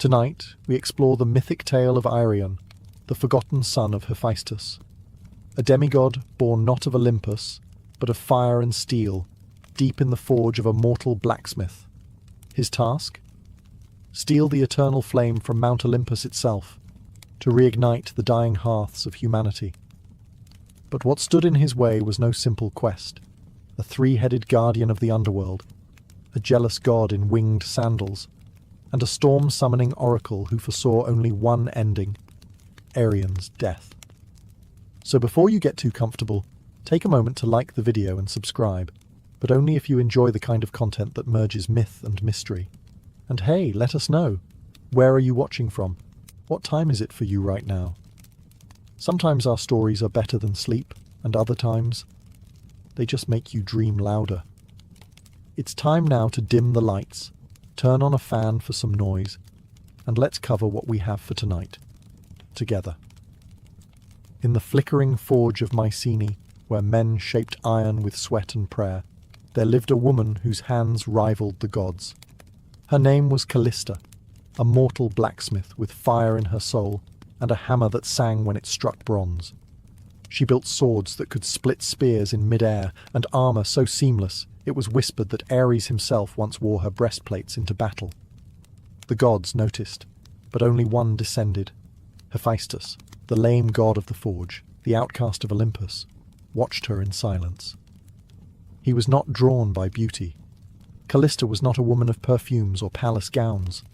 Tonight, we explore the mythic tale of Irion, the forgotten son of Hephaestus, a demigod born not of Olympus, but of fire and steel, deep in the forge of a mortal blacksmith. His task? Steal the eternal flame from Mount Olympus itself, to reignite the dying hearths of humanity. But what stood in his way was no simple quest. A three-headed guardian of the underworld, a jealous god in winged sandals, and a storm-summoning oracle who foresaw only one ending, Arion's death. So before you get too comfortable, take a moment to like the video and subscribe, but only if you enjoy the kind of content that merges myth and mystery. And hey, let us know. Where are you watching from? What time is it for you right now? Sometimes our stories are better than sleep, and other times, they just make you dream louder. It's time now to dim the lights, turn on a fan for some noise, and let's cover what we have for tonight, together. In the flickering forge of Mycenae, where men shaped iron with sweat and prayer, there lived a woman whose hands rivaled the gods. Her name was Callista, a mortal blacksmith with fire in her soul and a hammer that sang when it struck bronze. She built swords that could split spears in mid-air and armor so seamless it was whispered that Ares himself once wore her breastplates into battle. The gods noticed, but only one descended. Hephaestus, the lame god of the forge, the outcast of Olympus, watched her in silence. He was not drawn by beauty. Callista was not a woman of perfumes or palace gowns.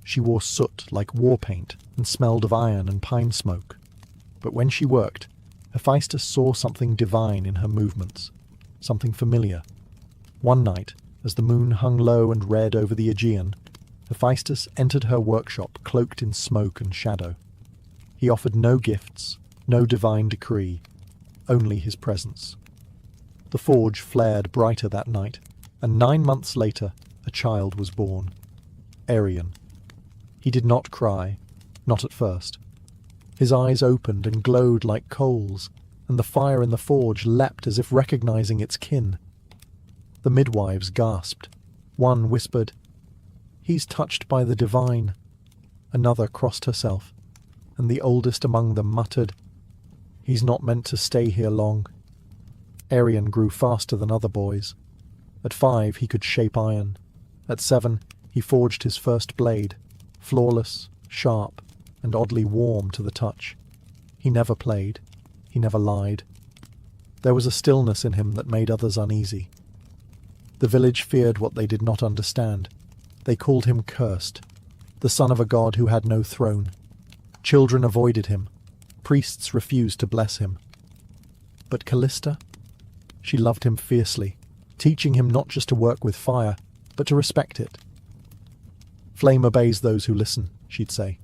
She wore soot like war paint and smelled of iron and pine smoke. But when she worked, Hephaestus saw something divine in her movements, something familiar. One night, as the moon hung low and red over the Aegean, Hephaestus entered her workshop cloaked in smoke and shadow. He offered no gifts, no divine decree, only his presence. The forge flared brighter that night, and 9 months later, a child was born. Arion. He did not cry, not at first. His eyes opened and glowed like coals, and the fire in the forge leapt as if recognizing its kin. The midwives gasped. One whispered, "He's touched by the divine." Another crossed herself, and the oldest among them muttered, "He's not meant to stay here long." Arion grew faster than other boys. At 5, he could shape iron. At 7, he forged his first blade, flawless, sharp, and oddly warm to the touch. He never played. He never lied. There was a stillness in him that made others uneasy. The village feared what they did not understand. They called him cursed, the son of a god who had no throne. Children avoided him. Priests refused to bless him. But Callista? She loved him fiercely, teaching him not just to work with fire, but to respect it. "Flame obeys those who listen," she'd say,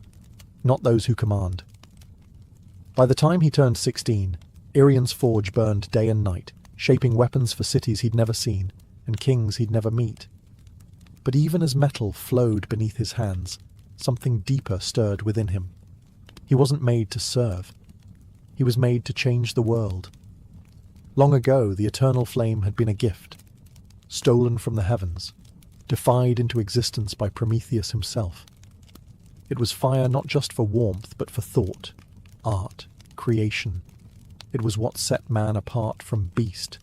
"not those who command." By the time he turned 16, Arion's forge burned day and night, shaping weapons for cities he'd never seen, and kings he'd never meet. But even as metal flowed beneath his hands, something deeper stirred within him. He wasn't made to serve. He was made to change the world. Long ago, the eternal flame had been a gift, stolen from the heavens, defied into existence by Prometheus himself. It was fire not just for warmth, but for thought, art, creation. It was what set man apart from beast.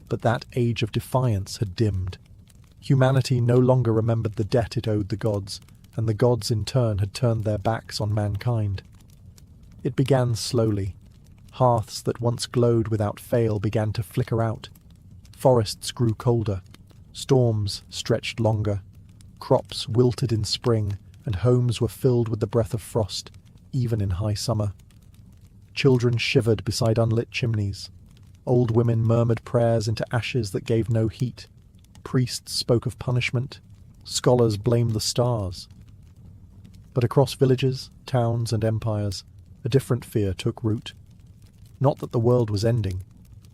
But that age of defiance had dimmed. Humanity no longer remembered the debt it owed the gods, and the gods in turn had turned their backs on mankind. It began slowly. Hearths that once glowed without fail began to flicker out. Forests grew colder. Storms stretched longer. Crops wilted in spring, and homes were filled with the breath of frost, even in high summer. Children shivered beside unlit chimneys. Old women murmured prayers into ashes that gave no heat. Priests spoke of punishment. Scholars blamed the stars. But across villages, towns, and empires, a different fear took root. Not that the world was ending,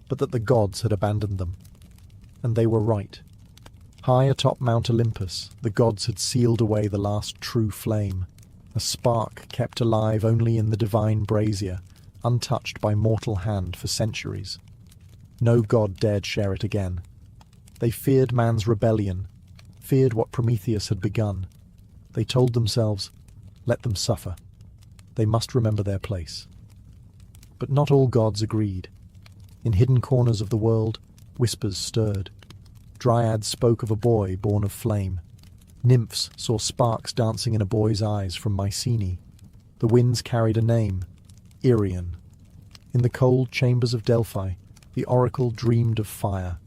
but that the gods had abandoned them. And they were right. High atop Mount Olympus, the gods had sealed away the last true flame, a spark kept alive only in the divine brazier, untouched by mortal hand for centuries. No god dared share it again. They feared man's rebellion, feared what Prometheus had begun. They told themselves, Let them suffer. They must remember their place. But not all gods agreed. In hidden corners of the world, whispers stirred. Dryads spoke of a boy born of flame. Nymphs saw sparks dancing in a boy's eyes from Mycenae. The winds carried a name, Irion. In the cold chambers of Delphi, the oracle dreamed of fire,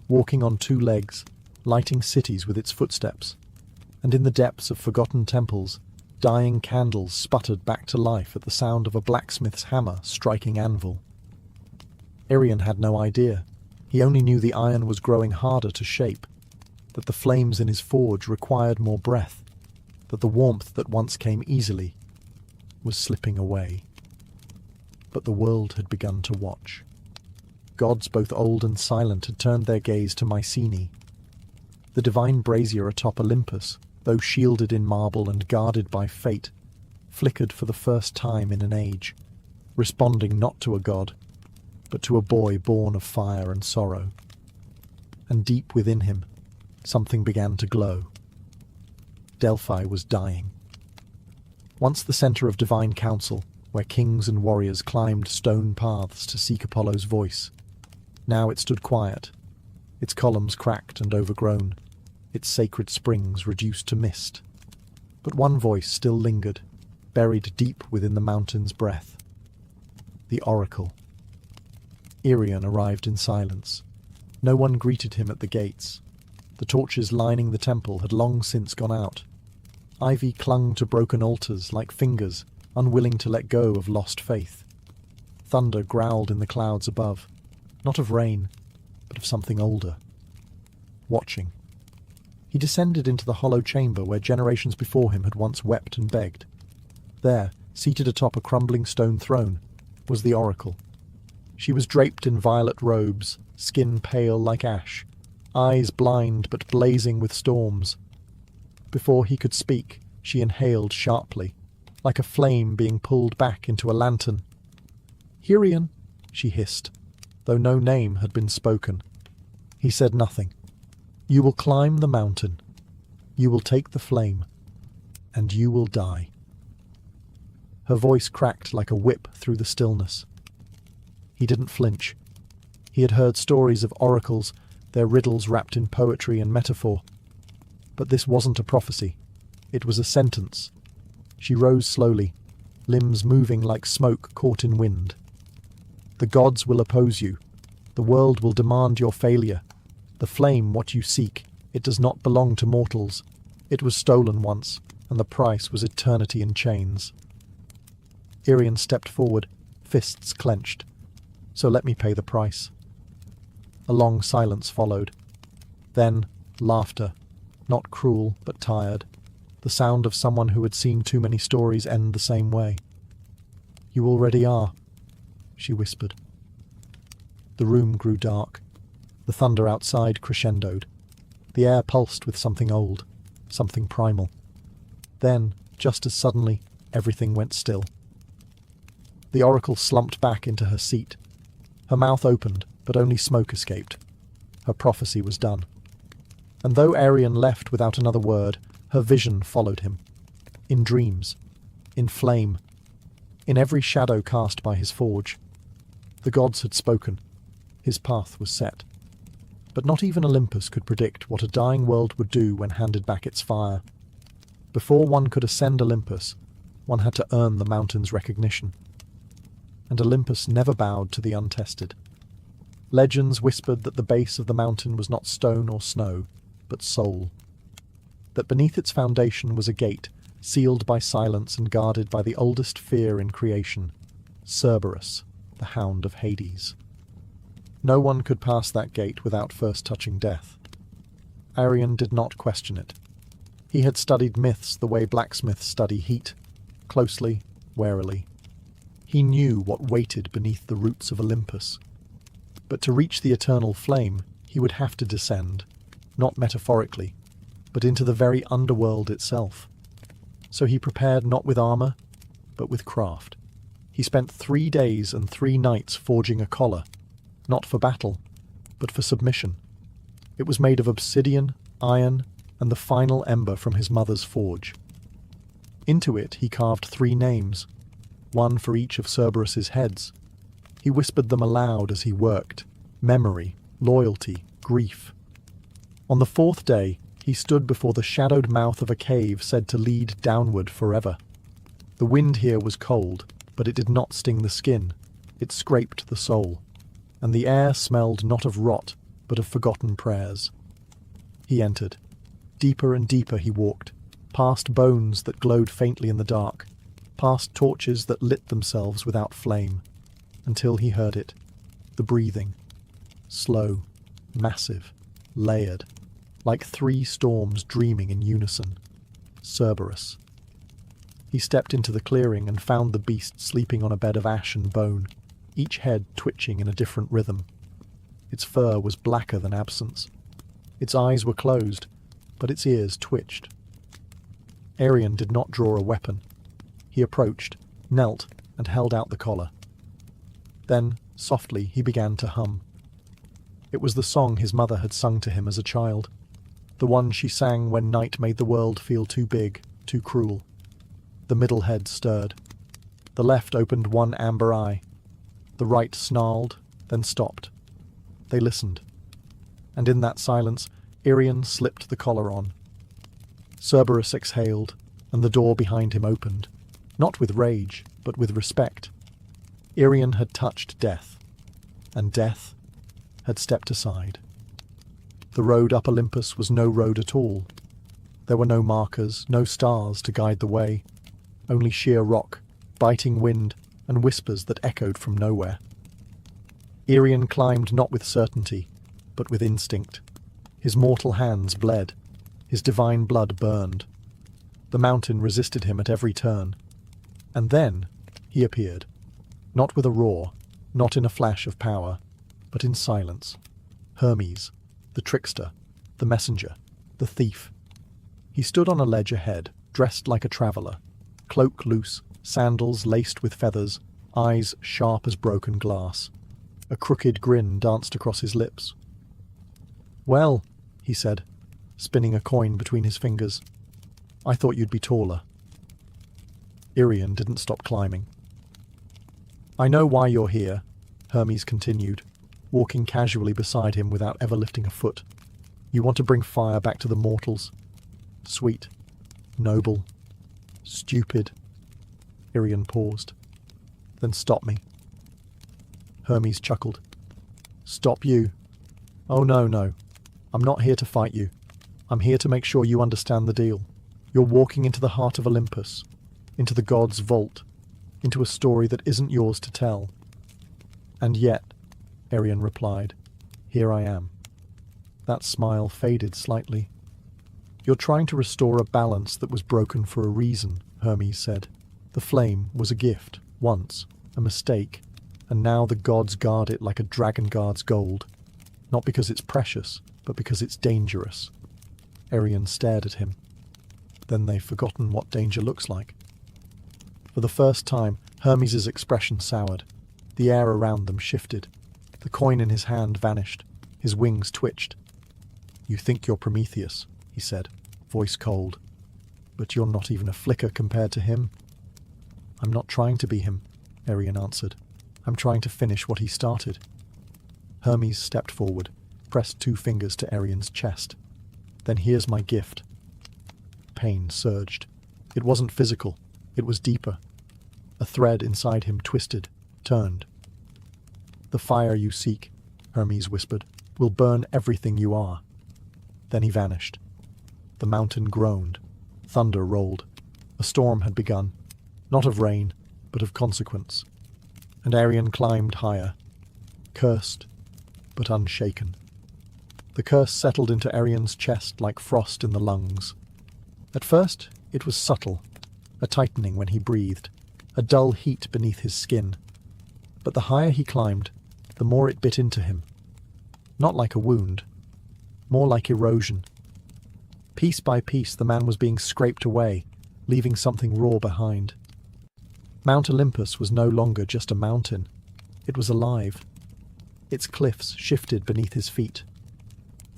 walking on two legs, lighting cities with its footsteps. And in the depths of forgotten temples, dying candles sputtered back to life at the sound of a blacksmith's hammer striking anvil. Irion had no idea. He only knew the iron was growing harder to shape, that the flames in his forge required more breath, that the warmth that once came easily was slipping away. But the world had begun to watch. Gods both old and silent had turned their gaze to Mycenae. The divine brazier atop Olympus, though shielded in marble and guarded by fate, flickered for the first time in an age, responding not to a god, but to a boy born of fire and sorrow. And deep within him, something began to glow. Delphi was dying. Once the center of divine council, where kings and warriors climbed stone paths to seek Apollo's voice, now it stood quiet, its columns cracked and overgrown, its sacred springs reduced to mist. But one voice still lingered, buried deep within the mountain's breath. The oracle. Irion arrived in silence. No one greeted him at the gates. The torches lining the temple had long since gone out. Ivy clung to broken altars like fingers, unwilling to let go of lost faith. Thunder growled in the clouds above, not of rain, but of something older. Watching. He descended into the hollow chamber where generations before him had once wept and begged. There, seated atop a crumbling stone throne, was the oracle. She was draped in violet robes, skin pale like ash, eyes blind but blazing with storms. Before he could speak, she inhaled sharply, like a flame being pulled back into a lantern. "Irion," she hissed, though no name had been spoken. He said nothing. "You will climb the mountain. You will take the flame. And you will die." Her voice cracked like a whip through the stillness. He didn't flinch. He had heard stories of oracles, their riddles wrapped in poetry and metaphor. But this wasn't a prophecy. It was a sentence. She rose slowly, limbs moving like smoke caught in wind. "The gods will oppose you. The world will demand your failure. The flame, what you seek, it does not belong to mortals. It was stolen once, and the price was eternity in chains." Irion stepped forward, fists clenched. "So let me pay the price." A long silence followed. Then, laughter, not cruel but tired, the sound of someone who had seen too many stories end the same way. "You already are," she whispered. The room grew dark. The thunder outside crescendoed. The air pulsed with something old, something primal. Then, just as suddenly, everything went still. The oracle slumped back into her seat. Her mouth opened, but only smoke escaped. Her prophecy was done. And though Irion left without another word, her vision followed him. In dreams. In flame. In every shadow cast by his forge. The gods had spoken. His path was set. But not even Olympus could predict what a dying world would do when handed back its fire. Before one could ascend Olympus, one had to earn the mountain's recognition. And Olympus never bowed to the untested. Legends whispered that the base of the mountain was not stone or snow, but soul. That beneath its foundation was a gate, sealed by silence and guarded by the oldest fear in creation, Cerberus, the hound of Hades. No one could pass that gate without first touching death. Irion did not question it. He had studied myths the way blacksmiths study heat, closely, warily. He knew what waited beneath the roots of Olympus. But to reach the eternal flame, he would have to descend, not metaphorically, but into the very underworld itself. So he prepared not with armor, but with craft. He spent 3 days and 3 nights forging a collar, not for battle, but for submission. It was made of obsidian, iron, and the final ember from his mother's forge. Into it he carved 3 names, one for each of Cerberus's heads. He whispered them aloud as he worked: memory, loyalty, grief. On the 4th day, he stood before the shadowed mouth of a cave said to lead downward forever. The wind here was cold, but it did not sting the skin. It scraped the soul, and the air smelled not of rot, but of forgotten prayers. He entered. Deeper and deeper he walked, past bones that glowed faintly in the dark, past torches that lit themselves without flame, until he heard it, the breathing, slow, massive, layered, like 3 storms dreaming in unison. Cerberus. He stepped into the clearing and found the beast sleeping on a bed of ash and bone, each head twitching in a different rhythm. Its fur was blacker than absence. Its eyes were closed, but its ears twitched. Arion did not draw a weapon. He approached, knelt, and held out the collar. Then, softly, he began to hum. It was the song his mother had sung to him as a child, the one she sang when night made the world feel too big, too cruel. The middle head stirred. The left opened one amber eye. The right snarled, then stopped. They listened. And in that silence, Arion slipped the collar on. Cerberus exhaled, and the door behind him opened, not with rage, but with respect. Arion had touched death, and death had stepped aside. The road up Olympus was no road at all. There were no markers, no stars to guide the way, only sheer rock, biting wind, and whispers that echoed from nowhere. Arion climbed not with certainty, but with instinct. His mortal hands bled. His divine blood burned. The mountain resisted him at every turn. And then he appeared, not with a roar, not in a flash of power, but in silence. Hermes, the trickster, the messenger, the thief. He stood on a ledge ahead, dressed like a traveller, cloak loose, sandals laced with feathers, eyes sharp as broken glass. A crooked grin danced across his lips. "Well," he said, spinning a coin between his fingers, "I thought you'd be taller." Arion didn't stop climbing. "I know why you're here," Hermes continued, walking casually beside him without ever lifting a foot. "You want to bring fire back to the mortals. Sweet, noble, stupid." Arion paused. "Then stop me." Hermes chuckled. "Stop you? Oh no. I'm not here to fight you. I'm here to make sure you understand the deal. You're walking into the heart of Olympus, into the gods' vault, into a story that isn't yours to tell. And yet," Arion replied, "here I am." That smile faded slightly. "You're trying to restore a balance that was broken for a reason," Hermes said. "The flame was a gift, once, a mistake, and now the gods guard it like a dragon guards gold. Not because it's precious, but because it's dangerous." Arion stared at him. Then they've forgotten what danger looks like. For the first time, Hermes' expression soured. The air around them shifted. The coin in his hand vanished. His wings twitched. "You think you're Prometheus," he said, voice cold. "But you're not even a flicker compared to him." "I'm not trying to be him," Arion answered. "I'm trying to finish what he started." Hermes stepped forward, pressed 2 fingers to Arion's chest. "Then here's my gift." Pain surged. It wasn't physical. It was deeper. A thread inside him twisted, turned. "The fire you seek," Hermes whispered, "will burn everything you are." Then he vanished. The mountain groaned. Thunder rolled. A storm had begun, not of rain, but of consequence. And Arion climbed higher, cursed, but unshaken. The curse settled into Arion's chest like frost in the lungs. At first, it was subtle, a tightening when he breathed, a dull heat beneath his skin. But the higher he climbed, the more it bit into him. Not like a wound, more like erosion. Piece by piece, the man was being scraped away, leaving something raw behind. Mount Olympus was no longer just a mountain. It was alive. Its cliffs shifted beneath his feet.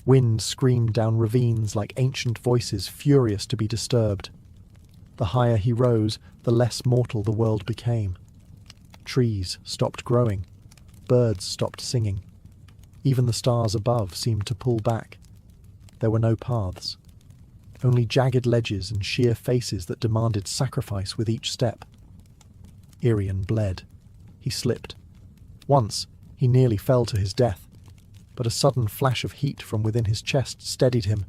Wind screamed down ravines like ancient voices furious to be disturbed. The higher he rose, the less mortal the world became. Trees stopped growing. Birds stopped singing. Even the stars above seemed to pull back. There were no paths. Only jagged ledges and sheer faces that demanded sacrifice with each step. Irian bled. He slipped. Once, he nearly fell to his death, but a sudden flash of heat from within his chest steadied him.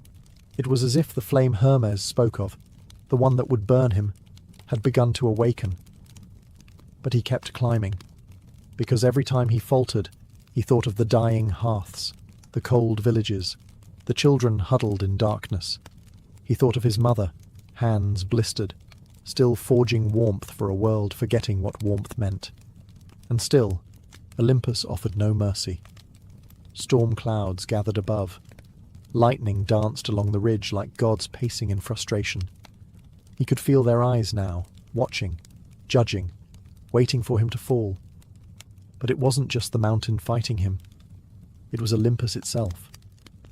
It was as if the flame Hermes spoke of, the one that would burn him, had begun to awaken. But he kept climbing, because every time he faltered, he thought of the dying hearths, the cold villages, the children huddled in darkness. He thought of his mother, hands blistered, still forging warmth for a world forgetting what warmth meant. And still, Olympus offered no mercy. Storm clouds gathered above. Lightning danced along the ridge like gods pacing in frustration. He could feel their eyes now, watching, judging, waiting for him to fall. But it wasn't just the mountain fighting him. It was Olympus itself.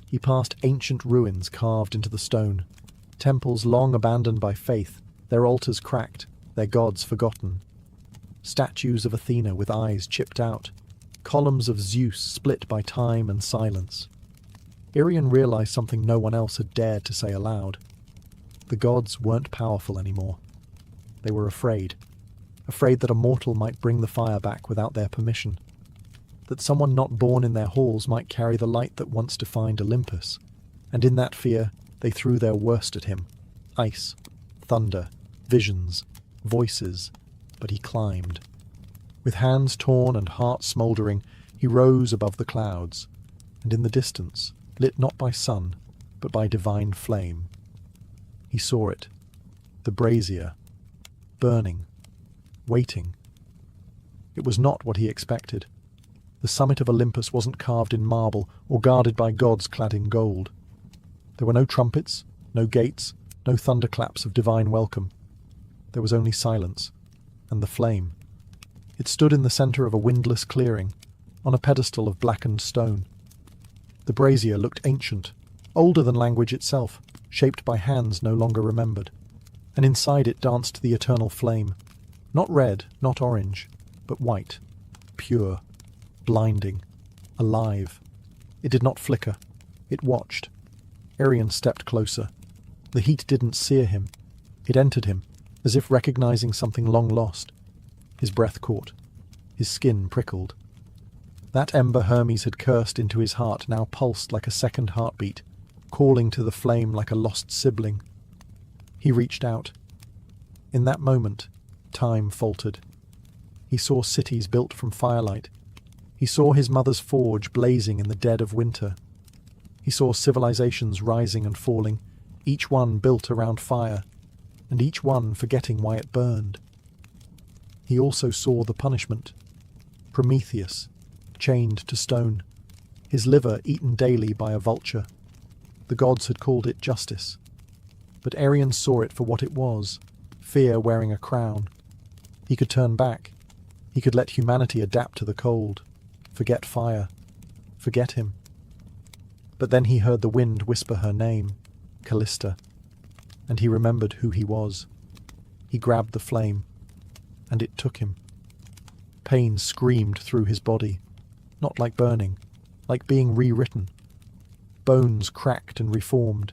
He passed ancient ruins carved into the stone, temples long abandoned by faith, their altars cracked, their gods forgotten. Statues of Athena with eyes chipped out, columns of Zeus split by time and silence. Irian realized something no one else had dared to say aloud. The gods weren't powerful anymore. They were afraid that a mortal might bring the fire back without their permission, that someone not born in their halls might carry the light that once defined Olympus, and in that fear they threw their worst at him. Ice, thunder, visions, voices, but he climbed. With hands torn and heart smouldering, he rose above the clouds, and in the distance, lit not by sun, but by divine flame, he saw it, the brazier, burning, waiting. It was not what he expected. The summit of Olympus wasn't carved in marble or guarded by gods clad in gold. There were no trumpets, no gates, no thunderclaps of divine welcome. There was only silence, and the flame. It stood in the center of a windless clearing, on a pedestal of blackened stone. The brazier looked ancient, older than language itself, shaped by hands no longer remembered, and inside it danced the eternal flame, not red, not orange, but white, pure, blinding, alive. It did not flicker. It watched. Irian stepped closer. The heat didn't sear him. It entered him, as if recognizing something long lost. His breath caught. His skin prickled. That ember Hermes had cursed into his heart now pulsed like a second heartbeat, calling to the flame like a lost sibling. He reached out. In that moment, time faltered. He saw cities built from firelight. He saw his mother's forge blazing in the dead of winter. He saw civilizations rising and falling, each one built around fire, and each one forgetting why it burned. He also saw the punishment. Prometheus, chained to stone, his liver eaten daily by a vulture. The gods had called it justice. But Irian saw it for what it was, fear wearing a crown. He could turn back. He could let humanity adapt to the cold, forget fire, forget him. But then he heard the wind whisper her name, Callista, and he remembered who he was. He grabbed the flame, and it took him. Pain screamed through his body, not like burning, like being rewritten. Bones cracked and reformed.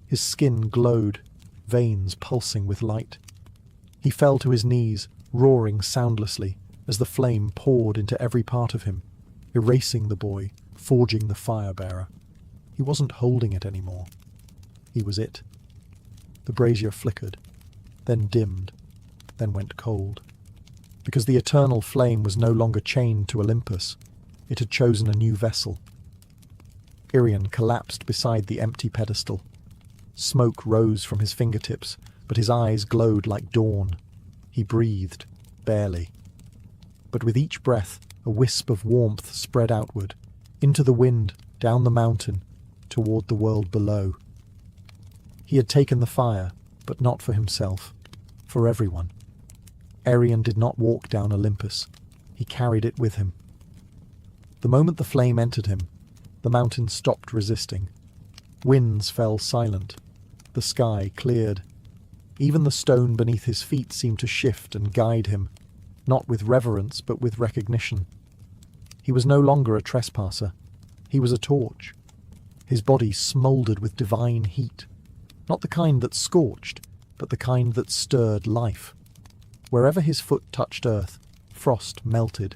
His skin glowed, veins pulsing with light. He fell to his knees, roaring soundlessly, as the flame poured into every part of him, erasing the boy, forging the fire-bearer. He wasn't holding it anymore. He was it. The brazier flickered, then dimmed, then went cold. Because the eternal flame was no longer chained to Olympus. It had chosen a new vessel. Irian collapsed beside the empty pedestal. Smoke rose from his fingertips, but his eyes glowed like dawn. He breathed, barely. But with each breath, a wisp of warmth spread outward, into the wind, down the mountain, toward the world below. He had taken the fire, but not for himself, for everyone. Irian did not walk down Olympus. He carried it with him. The moment the flame entered him, the mountain stopped resisting. Winds fell silent. The sky cleared. Even the stone beneath his feet seemed to shift and guide him, not with reverence but with recognition. He was no longer a trespasser. He was a torch. His body smouldered with divine heat, not the kind that scorched, but the kind that stirred life. Wherever his foot touched earth, frost melted.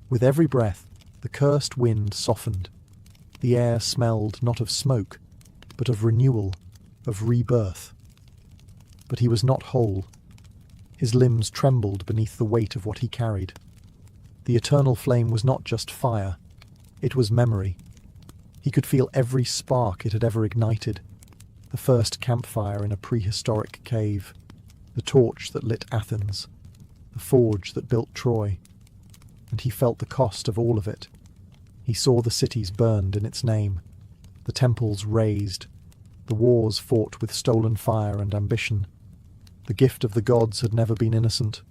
With every breath, the cursed wind softened. The air smelled not of smoke, but of renewal, of rebirth. But he was not whole. His limbs trembled beneath the weight of what he carried. The eternal flame was not just fire, it was memory. He could feel every spark it had ever ignited. The first campfire in a prehistoric cave, the torch that lit Athens, the forge that built Troy. And he felt the cost of all of it. He saw the cities burned in its name, the temples razed, the wars fought with stolen fire and ambition. The gift of the gods had never been innocent,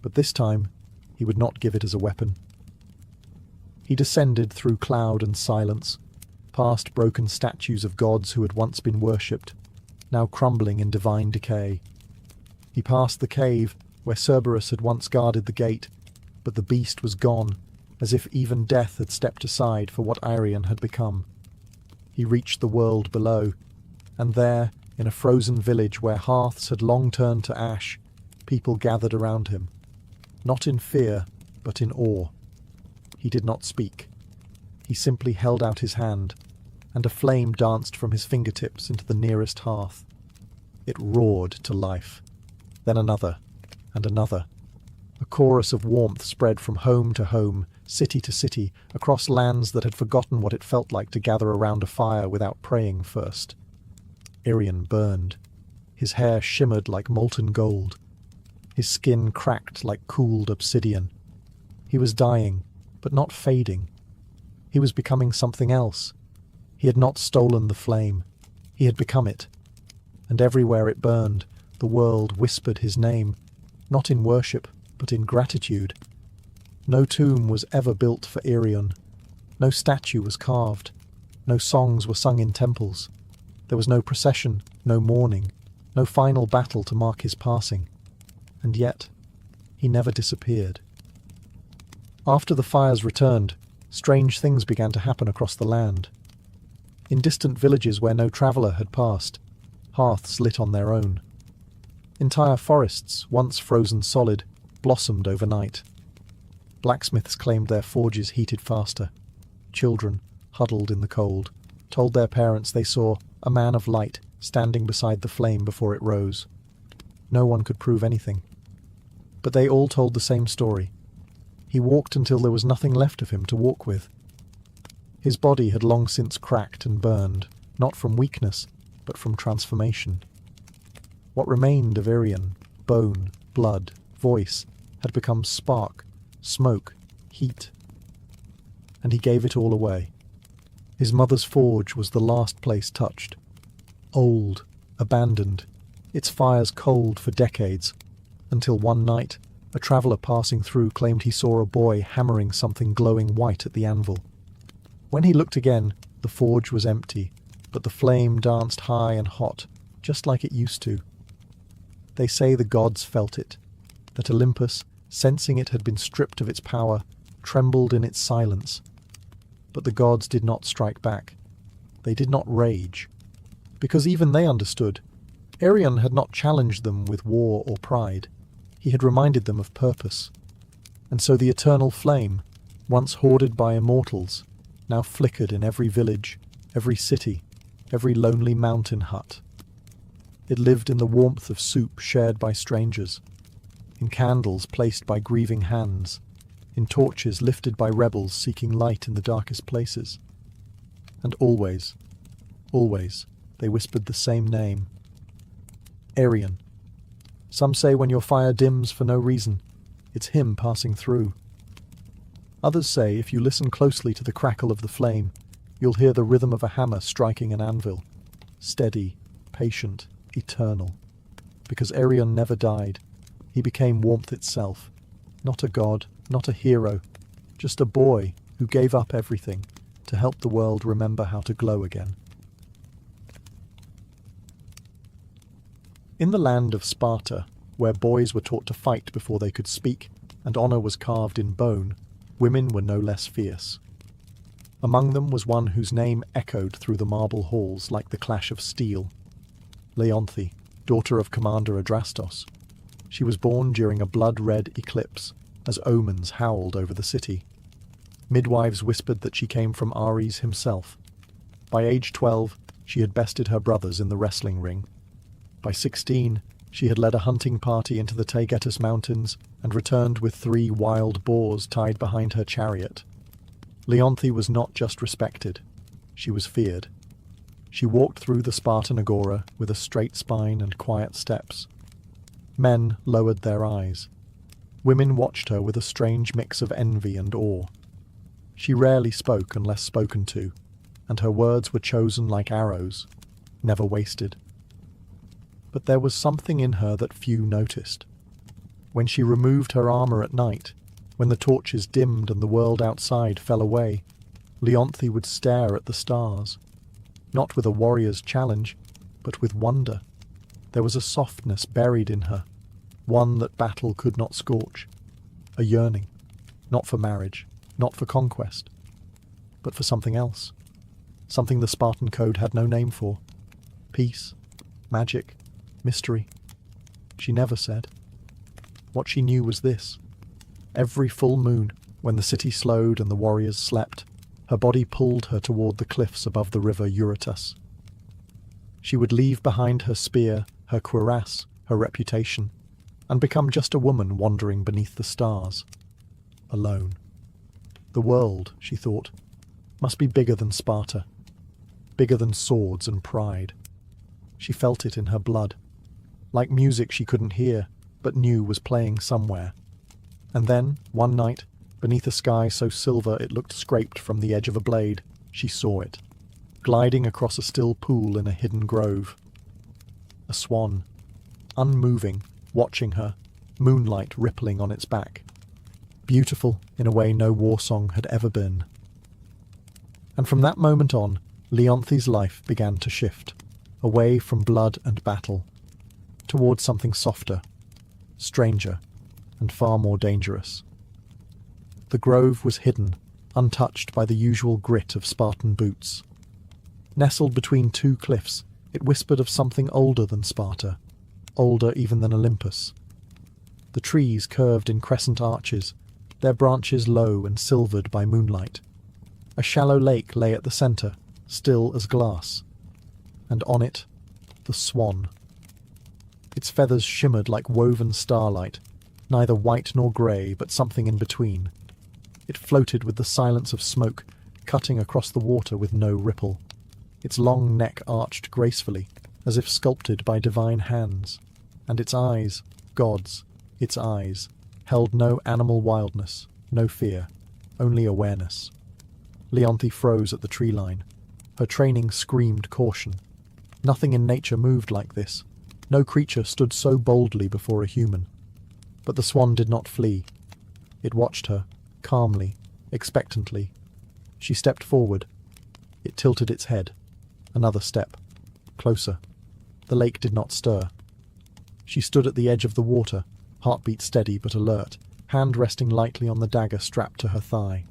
but this time he would not give it as a weapon. He descended through cloud and silence, past broken statues of gods who had once been worshipped, now crumbling in divine decay. He passed the cave where Cerberus had once guarded the gate, but the beast was gone, as if even death had stepped aside for what Irion had become. He reached the world below, and there, in a frozen village where hearths had long turned to ash, people gathered around him, not in fear, but in awe. He did not speak. He simply held out his hand, and a flame danced from his fingertips into the nearest hearth. It roared to life. Then another, and another. A chorus of warmth spread from home to home, city to city, across lands that had forgotten what it felt like to gather around a fire without praying first. Irion burned. His hair shimmered like molten gold. His skin cracked like cooled obsidian. He was dying, but not fading. He was becoming something else. He had not stolen the flame. He had become it. And everywhere it burned, the world whispered his name, not in worship, but in gratitude. No tomb was ever built for Irion. No statue was carved. No songs were sung in temples. There was no procession, no mourning, no final battle to mark his passing. And yet, he never disappeared. After the fires returned, strange things began to happen across the land. In distant villages where no traveller had passed, hearths lit on their own. Entire forests, once frozen solid, blossomed overnight. Blacksmiths claimed their forges heated faster. Children, huddled in the cold, told their parents they saw a man of light standing beside the flame before it rose. No one could prove anything. But they all told the same story. He walked until there was nothing left of him to walk with. His body had long since cracked and burned, not from weakness, but from transformation. What remained of Irion, bone, blood, voice, had become spark, smoke, heat. And he gave it all away. His mother's forge was the last place touched. Old, abandoned, its fires cold for decades, until one night a traveller passing through claimed he saw a boy hammering something glowing white at the anvil. When he looked again, the forge was empty, but the flame danced high and hot, just like it used to. They say the gods felt it, that Olympus, sensing it had been stripped of its power, trembled in its silence. But the gods did not strike back. They did not rage. Because even they understood. Irion had not challenged them with war or pride. He had reminded them of purpose. And so the eternal flame, once hoarded by immortals, now flickered in every village, every city, every lonely mountain hut. It lived in the warmth of soup shared by strangers, in candles placed by grieving hands, in torches lifted by rebels seeking light in the darkest places. And always, always, they whispered the same name. Irion. Some say when your fire dims for no reason, it's him passing through. Others say if you listen closely to the crackle of the flame, you'll hear the rhythm of a hammer striking an anvil. Steady, patient, eternal. Because Irion never died. He became warmth itself. Not a god, not a hero, just a boy who gave up everything to help the world remember how to glow again. In the land of Sparta, where boys were taught to fight before they could speak, and honor was carved in bone, women were no less fierce. Among them was one whose name echoed through the marble halls like the clash of steel. Leonthe, daughter of Commander Adrastos. She was born during a blood-red eclipse, as omens howled over the city. Midwives whispered that she came from Ares himself. By age 12, she had bested her brothers in the wrestling ring. By 16, she had led a hunting party into the Taygetus Mountains and returned with 3 wild boars tied behind her chariot. Leonthe was not just respected, she was feared. She walked through the Spartan agora with a straight spine and quiet steps. Men lowered their eyes. Women watched her with a strange mix of envy and awe. She rarely spoke unless spoken to, and her words were chosen like arrows, never wasted. But there was something in her that few noticed. When she removed her armor at night, when the torches dimmed and the world outside fell away, Leonthe would stare at the stars, not with a warrior's challenge, but with wonder. There was a softness buried in her, one that battle could not scorch, a yearning, not for marriage, not for conquest, but for something else, something the Spartan code had no name for. Peace, magic, mystery. She never said. What she knew was this. Every full moon, when the city slowed and the warriors slept, her body pulled her toward the cliffs above the river Eurotas. She would leave behind her spear, her cuirass, her reputation, and become just a woman wandering beneath the stars, alone. The world, she thought, must be bigger than Sparta, bigger than swords and pride. She felt it in her blood, like music she couldn't hear, but knew was playing somewhere. And then, one night, beneath a sky so silver it looked scraped from the edge of a blade, she saw it, gliding across a still pool in a hidden grove. A swan, unmoving, watching her, moonlight rippling on its back. Beautiful in a way no war song had ever been. And from that moment on, Leonthe's life began to shift, away from blood and battle, towards something softer, stranger, and far more dangerous. The grove was hidden, untouched by the usual grit of Spartan boots. Nestled between 2 cliffs, it whispered of something older than Sparta, older even than Olympus. The trees curved in crescent arches, their branches low and silvered by moonlight. A shallow lake lay at the centre, still as glass, and on it, the swan. Its feathers shimmered like woven starlight, neither white nor grey, but something in between. It floated with the silence of smoke, cutting across the water with no ripple. Its long neck arched gracefully, as if sculpted by divine hands, and its eyes, gods, its eyes, held no animal wildness, no fear, only awareness. Leonthe froze at the tree line. Her training screamed caution. Nothing in nature moved like this. No creature stood so boldly before a human. But the swan did not flee. It watched her, calmly, expectantly. She stepped forward. It tilted its head. Another step. Closer. The lake did not stir. She stood at the edge of the water, heartbeat steady but alert, hand resting lightly on the dagger strapped to her thigh.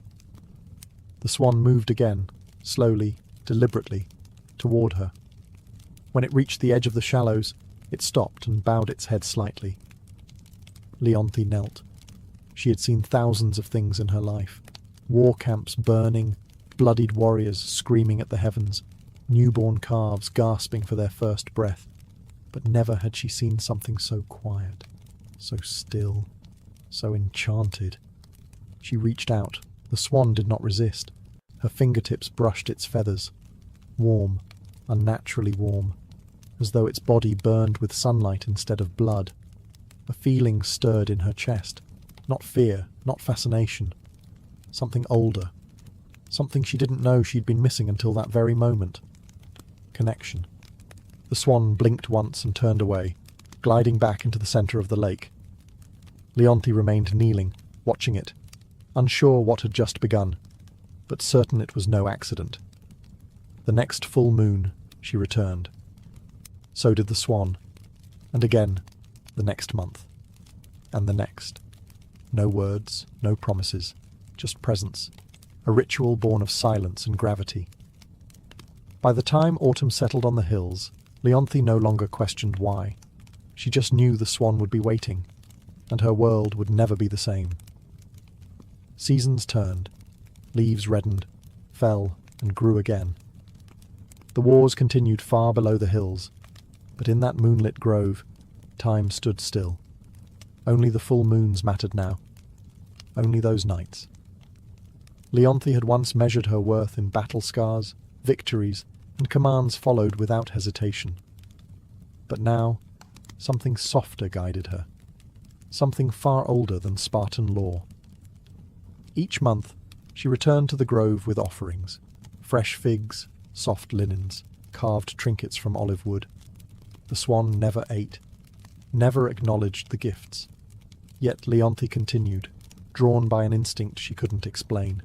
The swan moved again, slowly, deliberately, toward her. When it reached the edge of the shallows, it stopped and bowed its head slightly. Leonthe knelt. She had seen thousands of things in her life. War camps burning, bloodied warriors screaming at the heavens, newborn calves gasping for their first breath. But never had she seen something so quiet, so still, so enchanted. She reached out. The swan did not resist. Her fingertips brushed its feathers. Warm, unnaturally warm, as though its body burned with sunlight instead of blood. A feeling stirred in her chest. Not fear, not fascination. Something older. Something she didn't know she'd been missing until that very moment. Connection. The swan blinked once and turned away, gliding back into the centre of the lake. Leonthe remained kneeling, watching it, unsure what had just begun, but certain it was no accident. The next full moon, she returned. So did the swan. And again, the next month. And the next. No words, no promises, just presence. A ritual born of silence and gravity. By the time autumn settled on the hills, Leonthe no longer questioned why. She just knew the swan would be waiting, and her world would never be the same. Seasons turned, leaves reddened, fell, and grew again. The wars continued far below the hills, but in that moonlit grove, time stood still. Only the full moons mattered now. Only those nights. Leonthe had once measured her worth in battle scars, victories, and commands followed without hesitation. But now, something softer guided her. Something far older than Spartan law. Each month, she returned to the grove with offerings. Fresh figs, soft linens, carved trinkets from olive wood. The swan never ate, never acknowledged the gifts. Yet Leonthe continued, drawn by an instinct she couldn't explain.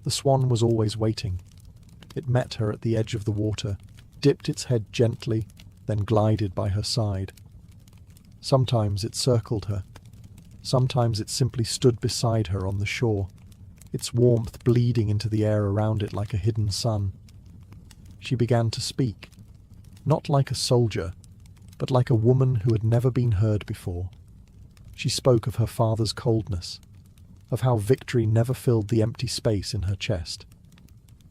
The swan was always waiting. It met her at the edge of the water, dipped its head gently, then glided by her side. Sometimes it circled her. Sometimes it simply stood beside her on the shore, its warmth bleeding into the air around it like a hidden sun. She began to speak, not like a soldier, but like a woman who had never been heard before. She spoke of her father's coldness, of how victory never filled the empty space in her chest,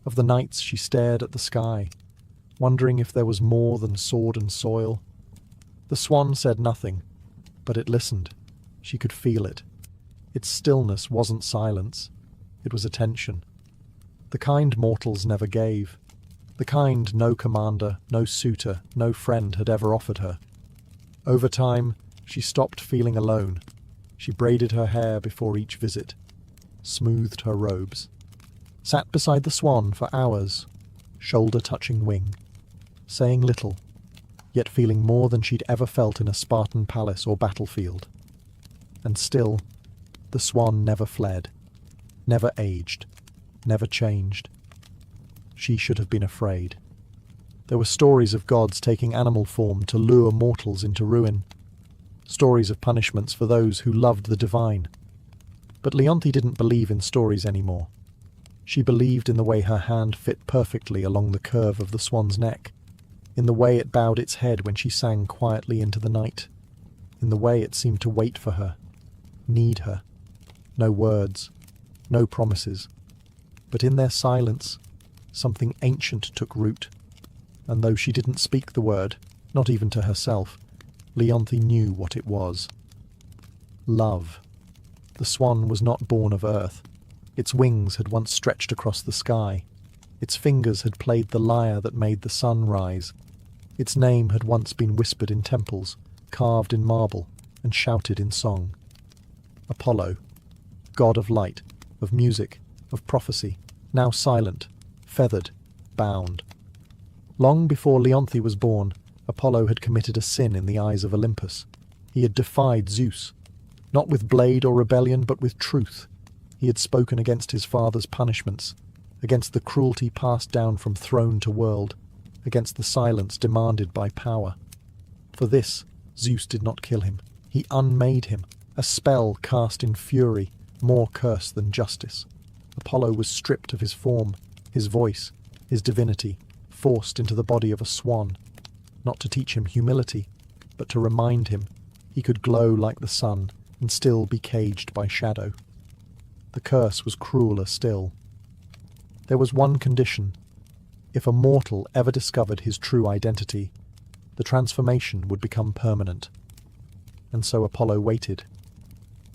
of the nights she stared at the sky, wondering if there was more than sword and soil. The swan said nothing, but it listened. She could feel it. Its stillness wasn't silence, it was attention. The kind mortals never gave. The kind no commander, no suitor, no friend had ever offered her. Over time, she stopped feeling alone. She braided her hair before each visit, smoothed her robes, sat beside the swan for hours, shoulder-touching wing, saying little, yet feeling more than she'd ever felt in a Spartan palace or battlefield. And still, the swan never fled, never aged, never changed. She should have been afraid. There were stories of gods taking animal form to lure mortals into ruin, stories of punishments for those who loved the divine. But Leonthe didn't believe in stories anymore. She believed in the way her hand fit perfectly along the curve of the swan's neck, in the way it bowed its head when she sang quietly into the night, in the way it seemed to wait for her, need her. No words, no promises. But in their silence, something ancient took root, and though she didn't speak the word, not even to herself, Leonthe knew what it was. Love. The swan was not born of earth. Its wings had once stretched across the sky. Its fingers had played the lyre that made the sun rise. Its name had once been whispered in temples, carved in marble, and shouted in song. Apollo, god of light, of music, of prophecy, now silent, feathered, bound. Long before Leonthe was born, Apollo had committed a sin in the eyes of Olympus. He had defied Zeus, not with blade or rebellion, but with truth. He had spoken against his father's punishments, against the cruelty passed down from throne to world, against the silence demanded by power. For this, Zeus did not kill him. He unmade him, a spell cast in fury, more curse than justice. Apollo was stripped of his form, his voice, his divinity, forced into the body of a swan, not to teach him humility, but to remind him he could glow like the sun and still be caged by shadow. The curse was crueler still. There was one condition. If a mortal ever discovered his true identity, the transformation would become permanent. And so Apollo waited.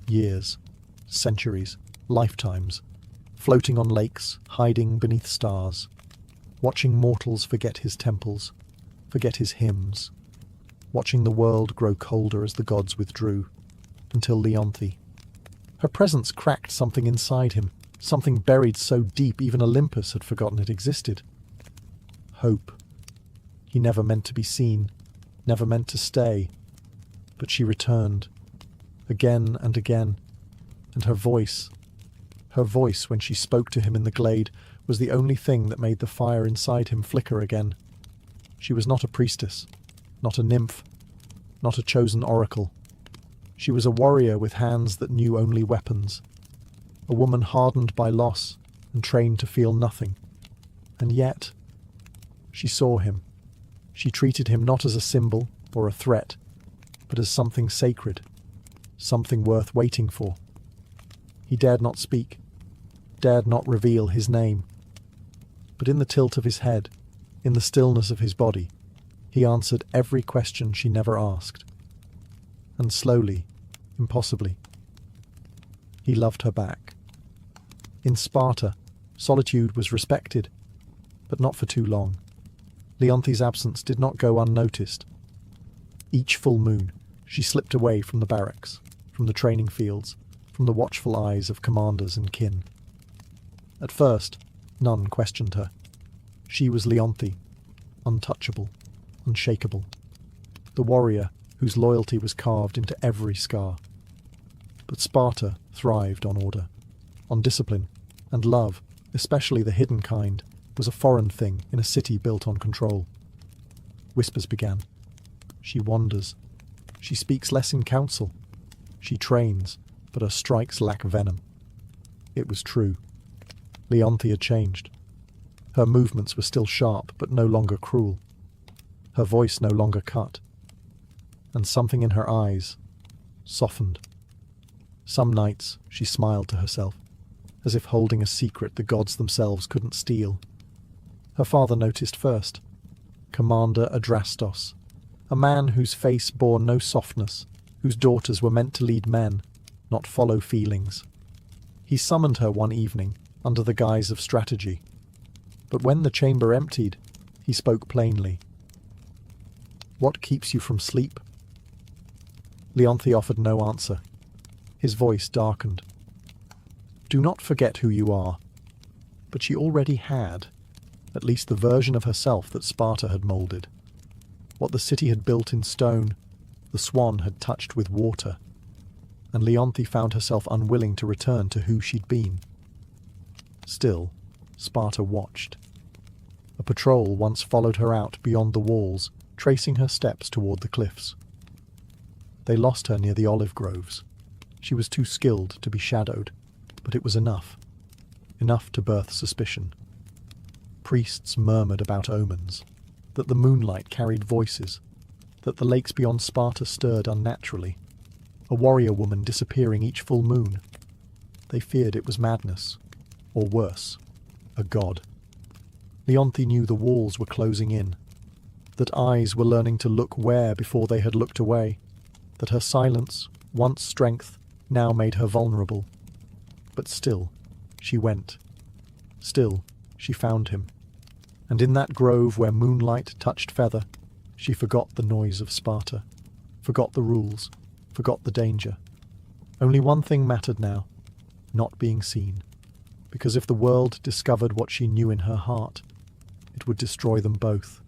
Years, centuries, lifetimes, floating on lakes, hiding beneath stars, watching mortals forget his temples, forget his hymns, watching the world grow colder as the gods withdrew, until Leonthe. Her presence cracked something inside him, something buried so deep even Olympus had forgotten it existed. Hope. He never meant to be seen, never meant to stay, but she returned, again and again, and her voice when she spoke to him in the glade, was the only thing that made the fire inside him flicker again. She was not a priestess, not a nymph, not a chosen oracle. She was a warrior with hands that knew only weapons, a woman hardened by loss and trained to feel nothing. And yet, she saw him. She treated him not as a symbol or a threat, but as something sacred, something worth waiting for. He dared not speak, dared not reveal his name. But in the tilt of his head, in the stillness of his body, he answered every question she never asked. And slowly, impossibly, he loved her back. In Sparta, solitude was respected, but not for too long. Leonthi's absence did not go unnoticed. Each full moon, she slipped away from the barracks, from the training fields, from the watchful eyes of commanders and kin. At first, none questioned her. She was Leonthi, untouchable, unshakable, the warrior whose loyalty was carved into every scar. But Sparta thrived on order, on discipline, and love, especially the hidden kind, was a foreign thing in a city built on control. Whispers began. She wanders. She speaks less in council. She trains, but her strikes lack venom. It was true. Leonthi had changed. Her movements were still sharp, but no longer cruel. Her voice no longer cut. And something in her eyes softened. Some nights she smiled to herself, as if holding a secret the gods themselves couldn't steal. Her father noticed first. Commander Adrastos, a man whose face bore no softness, whose daughters were meant to lead men, not follow feelings. He summoned her one evening, under the guise of strategy. But when the chamber emptied, he spoke plainly. "What keeps you from sleep?" Leonthi offered no answer. His voice darkened. "Do not forget who you are." But she already had, at least the version of herself that Sparta had moulded. What the city had built in stone, the swan had touched with water. And Leonthi found herself unwilling to return to who she'd been. Still, Sparta watched. A patrol once followed her out beyond the walls, tracing her steps toward the cliffs. They lost her near the olive groves. She was too skilled to be shadowed, but it was enough. Enough to birth suspicion. Priests murmured about omens, that the moonlight carried voices, that the lakes beyond Sparta stirred unnaturally. A warrior woman disappearing each full moon. They feared it was madness, or worse, a god. Leonthi knew the walls were closing in, that eyes were learning to look where before they had looked away, that her silence, once strength, now made her vulnerable. But still, she went. Still, she found him. And in that grove where moonlight touched feather, she forgot the noise of Sparta, forgot the rules, forgot the danger. Only one thing mattered now, not being seen. Because if the world discovered what she knew in her heart, it would destroy them both.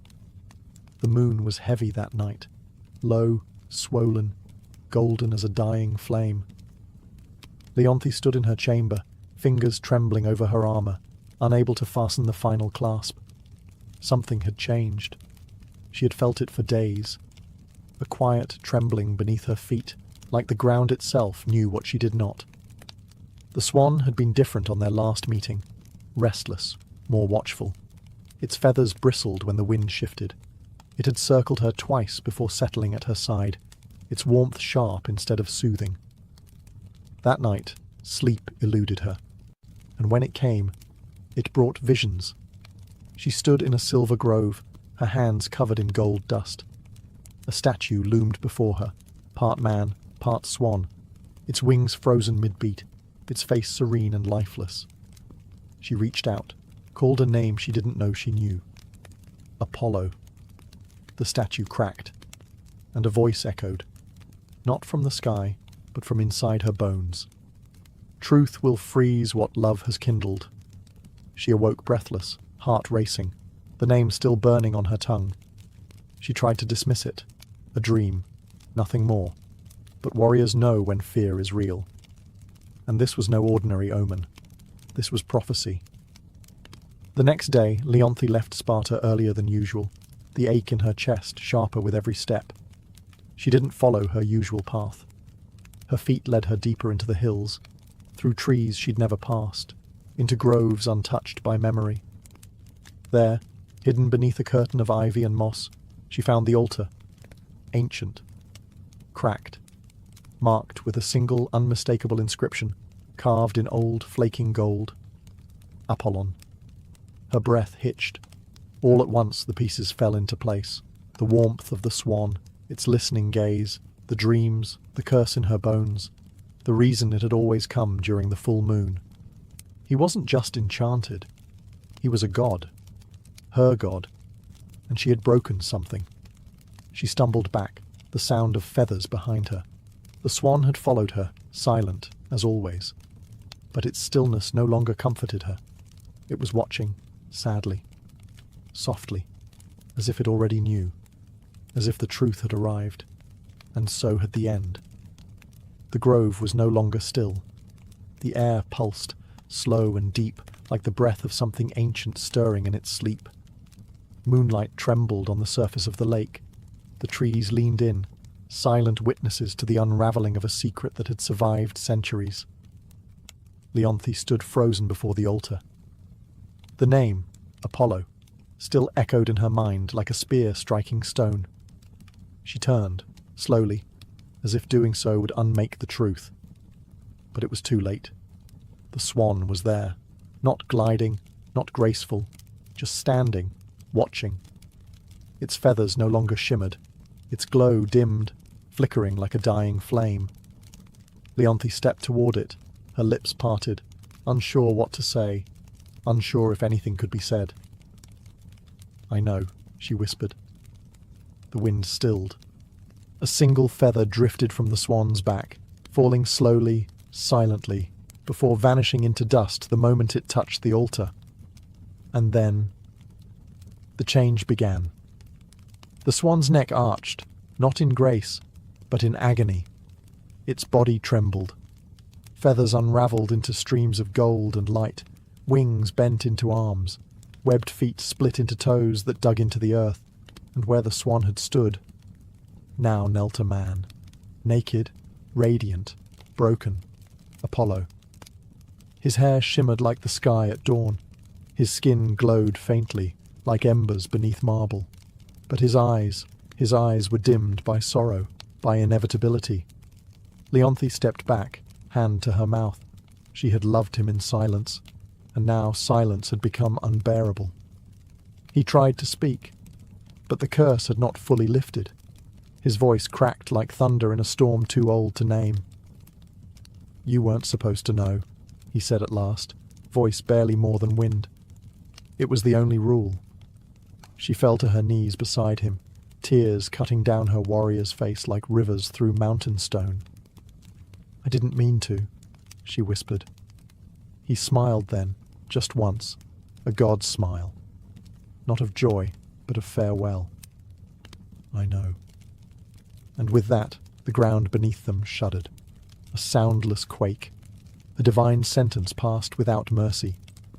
The moon was heavy that night, low, swollen, golden as a dying flame. Leonthi stood in her chamber, fingers trembling over her armor, unable to fasten the final clasp. Something had changed. She had felt it for days. A quiet trembling beneath her feet, like the ground itself knew what she did not. The swan had been different on their last meeting, restless, more watchful. Its feathers bristled when the wind shifted. It had circled her twice before settling at her side, its warmth sharp instead of soothing. That night, sleep eluded her, and when it came, it brought visions. She stood in a silver grove, her hands covered in gold dust. A statue loomed before her, part man, part swan, its wings frozen mid-beat, its face serene and lifeless. She reached out, called a name she didn't know she knew. Apollo. The statue cracked, and a voice echoed, not from the sky, but from inside her bones. Truth will freeze what love has kindled. She awoke breathless, heart racing, the name still burning on her tongue. She tried to dismiss it. A dream, nothing more. But warriors know when fear is real. And this was no ordinary omen. This was prophecy. The next day, Leonthi left Sparta earlier than usual, the ache in her chest sharper with every step. She didn't follow her usual path. Her feet led her deeper into the hills, through trees she'd never passed, into groves untouched by memory. There, hidden beneath a curtain of ivy and moss, she found the altar, ancient, cracked, marked with a single unmistakable inscription, carved in old, flaking gold. Apollon. Her breath hitched. All at once the pieces fell into place. The warmth of the swan, its listening gaze, the dreams, the curse in her bones, the reason it had always come during the full moon. He wasn't just enchanted. He was a god. Her god. And she had broken something. She stumbled back, the sound of feathers behind her. The swan had followed her, silent, as always. But its stillness no longer comforted her. It was watching, sadly, softly, as if it already knew, as if the truth had arrived, and so had the end. The grove was no longer still. The air pulsed, slow and deep, like the breath of something ancient stirring in its sleep. Moonlight trembled on the surface of the lake. The trees leaned in, silent witnesses to the unraveling of a secret that had survived centuries. Leonthe stood frozen before the altar. The name, Apollo, still echoed in her mind like a spear striking stone. She turned, slowly, as if doing so would unmake the truth. But it was too late. The swan was there, not gliding, not graceful, just standing, watching. Its feathers no longer shimmered, its glow dimmed, flickering like a dying flame. Leonthe stepped toward it, her lips parted, unsure what to say, unsure if anything could be said. "I know," she whispered. The wind stilled. A single feather drifted from the swan's back, falling slowly, silently, before vanishing into dust the moment it touched the altar. And then the change began. The swan's neck arched, not in grace, but in agony. Its body trembled. Feathers unraveled into streams of gold and light, wings bent into arms, webbed feet split into toes that dug into the earth, and where the swan had stood, now knelt a man, naked, radiant, broken, Apollo. His hair shimmered like the sky at dawn. His skin glowed faintly, like embers beneath marble. But his eyes were dimmed by sorrow, by inevitability. Leonthe stepped back, hand to her mouth. She had loved him in silence, and now silence had become unbearable. He tried to speak, but the curse had not fully lifted. His voice cracked like thunder in a storm too old to name. "You weren't supposed to know," he said at last, voice barely more than wind. It was the only rule. She fell to her knees beside him, tears cutting down her warrior's face like rivers through mountain stone. "I didn't mean to," she whispered. He smiled then, just once, a god's smile. Not of joy, but of farewell. "I know." And with that, the ground beneath them shuddered. A soundless quake. A divine sentence passed without mercy.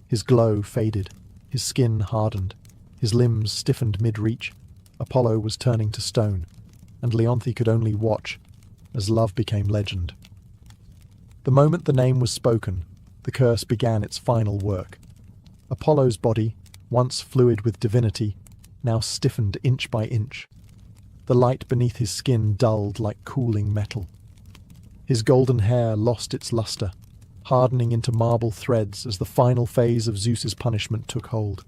His glow faded. His skin hardened. His limbs stiffened mid-reach. Apollo was turning to stone, and Leonthe could only watch as love became legend. The moment the name was spoken, the curse began its final work. Apollo's body, once fluid with divinity, now stiffened inch by inch. The light beneath his skin dulled like cooling metal. His golden hair lost its luster, hardening into marble threads as the final phase of Zeus's punishment took hold.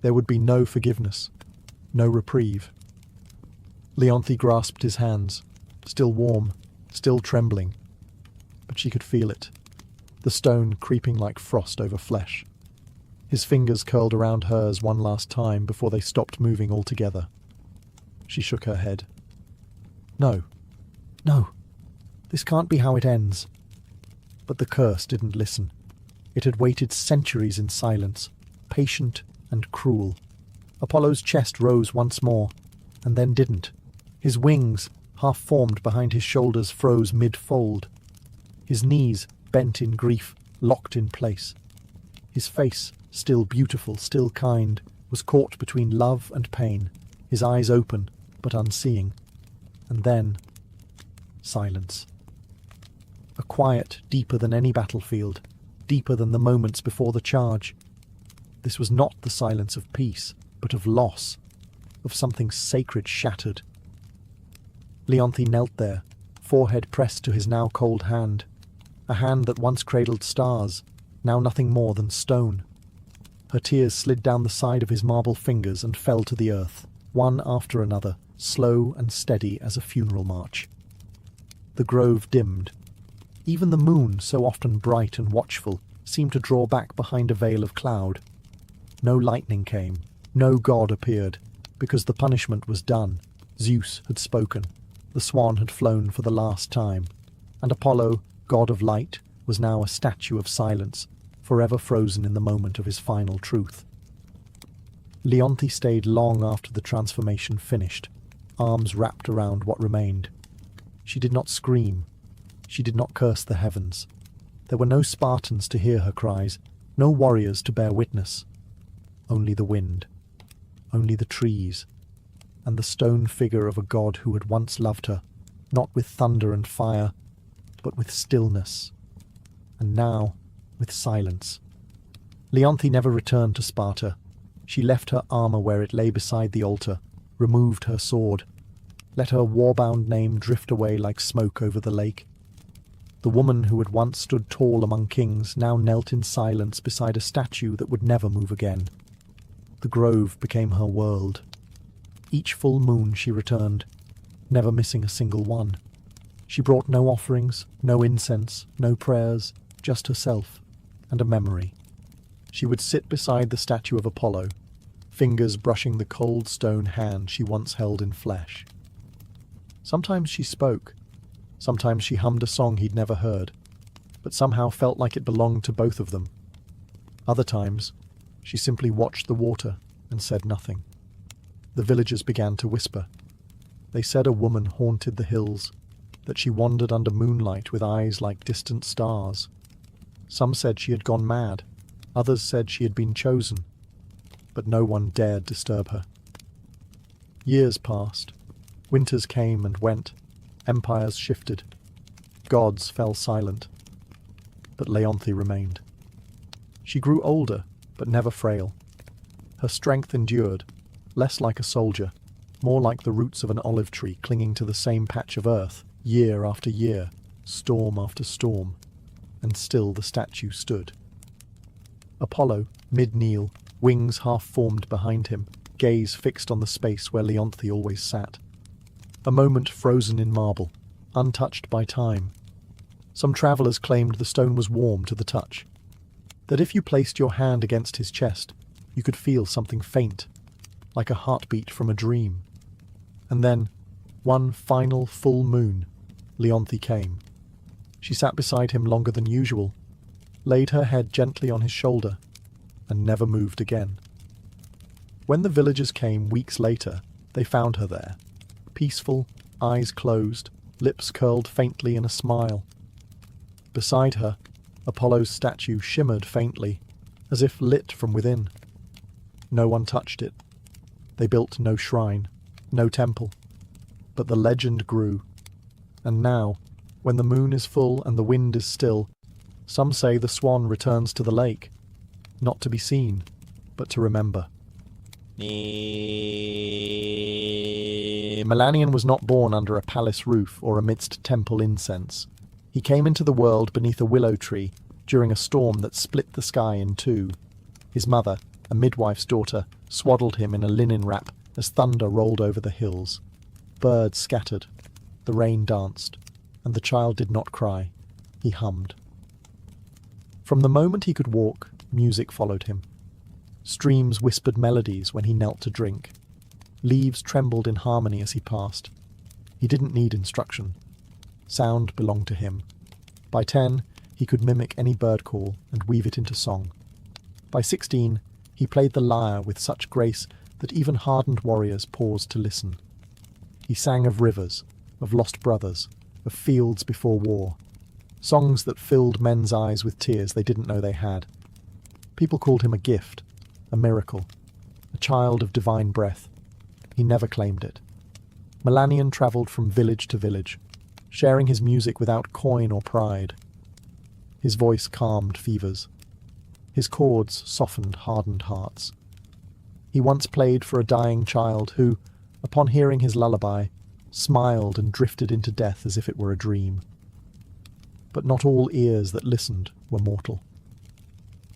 There would be no forgiveness, no reprieve. Leonthe grasped his hands, still warm, still trembling, but she could feel it, the stone creeping like frost over flesh. His fingers curled around hers one last time before they stopped moving altogether. She shook her head. "No, no, this can't be how it ends." But the curse didn't listen. It had waited centuries in silence, patient and cruel. Apollo's chest rose once more, and then didn't. His wings, half formed behind his shoulders, froze mid-fold. His knees, bent in grief, locked in place. His face, still beautiful, still kind, was caught between love and pain, his eyes open, but unseeing. And then, silence. A quiet deeper than any battlefield, deeper than the moments before the charge. This was not the silence of peace, but of loss, of something sacred shattered. Leonthe knelt there, forehead pressed to his now cold hand, a hand that once cradled stars, now nothing more than stone. Her tears slid down the side of his marble fingers and fell to the earth, one after another, slow and steady as a funeral march. The grove dimmed. Even the moon, so often bright and watchful, seemed to draw back behind a veil of cloud. No lightning came, no god appeared, because the punishment was done. Zeus had spoken, the swan had flown for the last time, and Apollo, god of light, was now a statue of silence, forever frozen in the moment of his final truth. Leonthe stayed long after the transformation finished, arms wrapped around what remained. She did not scream. She did not curse the heavens. There were no Spartans to hear her cries, no warriors to bear witness. Only the wind, only the trees, and the stone figure of a god who had once loved her, not with thunder and fire, but with stillness, and now with silence. Leonthe never returned to Sparta. She left her armor where it lay beside the altar, removed her sword, let her war-bound name drift away like smoke over the lake. The woman who had once stood tall among kings now knelt in silence beside a statue that would never move again. The grove became her world. Each full moon she returned, never missing a single one. She brought no offerings, no incense, no prayers, just herself, and a memory. She would sit beside the statue of Apollo, fingers brushing the cold stone hand she once held in flesh. Sometimes she spoke. Sometimes she hummed a song he'd never heard, but somehow felt like it belonged to both of them. Other times, she simply watched the water and said nothing. The villagers began to whisper. They said a woman haunted the hills, that she wandered under moonlight with eyes like distant stars. Some said she had gone mad, others said she had been chosen, but no one dared disturb her. Years passed. Winters came and went. Empires shifted. Gods fell silent. But Leonthe remained. She grew older, but never frail. Her strength endured, less like a soldier, more like the roots of an olive tree clinging to the same patch of earth, year after year, storm after storm, and still the statue stood. Apollo, mid-kneel, wings half-formed behind him, gaze fixed on the space where Leonthe always sat. A moment frozen in marble, untouched by time. Some travellers claimed the stone was warm to the touch, that if you placed your hand against his chest, you could feel something faint, like a heartbeat from a dream. And then, one final full moon, Leonthe came. She sat beside him longer than usual, laid her head gently on his shoulder, and never moved again. When the villagers came weeks later, they found her there, peaceful, eyes closed, lips curled faintly in a smile. Beside her, Apollo's statue shimmered faintly, as if lit from within. No one touched it. They built no shrine, no temple. But the legend grew. And now, when the moon is full and the wind is still, some say the swan returns to the lake, not to be seen, but to remember. Melanion was not born under a palace roof or amidst temple incense. He came into the world beneath a willow tree during a storm that split the sky in two. His mother, a midwife's daughter, swaddled him in a linen wrap as thunder rolled over the hills. Birds scattered, the rain danced, and the child did not cry. He hummed. From the moment he could walk, music followed him. Streams whispered melodies when he knelt to drink. Leaves trembled in harmony as he passed. He didn't need instruction. Sound belonged to him. By 10, he could mimic any bird call and weave it into song. By 16, he played the lyre with such grace that even hardened warriors paused to listen. He sang of rivers, of lost brothers, of fields before war, songs that filled men's eyes with tears they didn't know they had. People called him a gift, a miracle, a child of divine breath. He never claimed it. Melanion travelled from village to village, sharing his music without coin or pride. His voice calmed fevers. His chords softened hardened hearts. He once played for a dying child who, upon hearing his lullaby, smiled and drifted into death as if it were a dream. But not all ears that listened were mortal.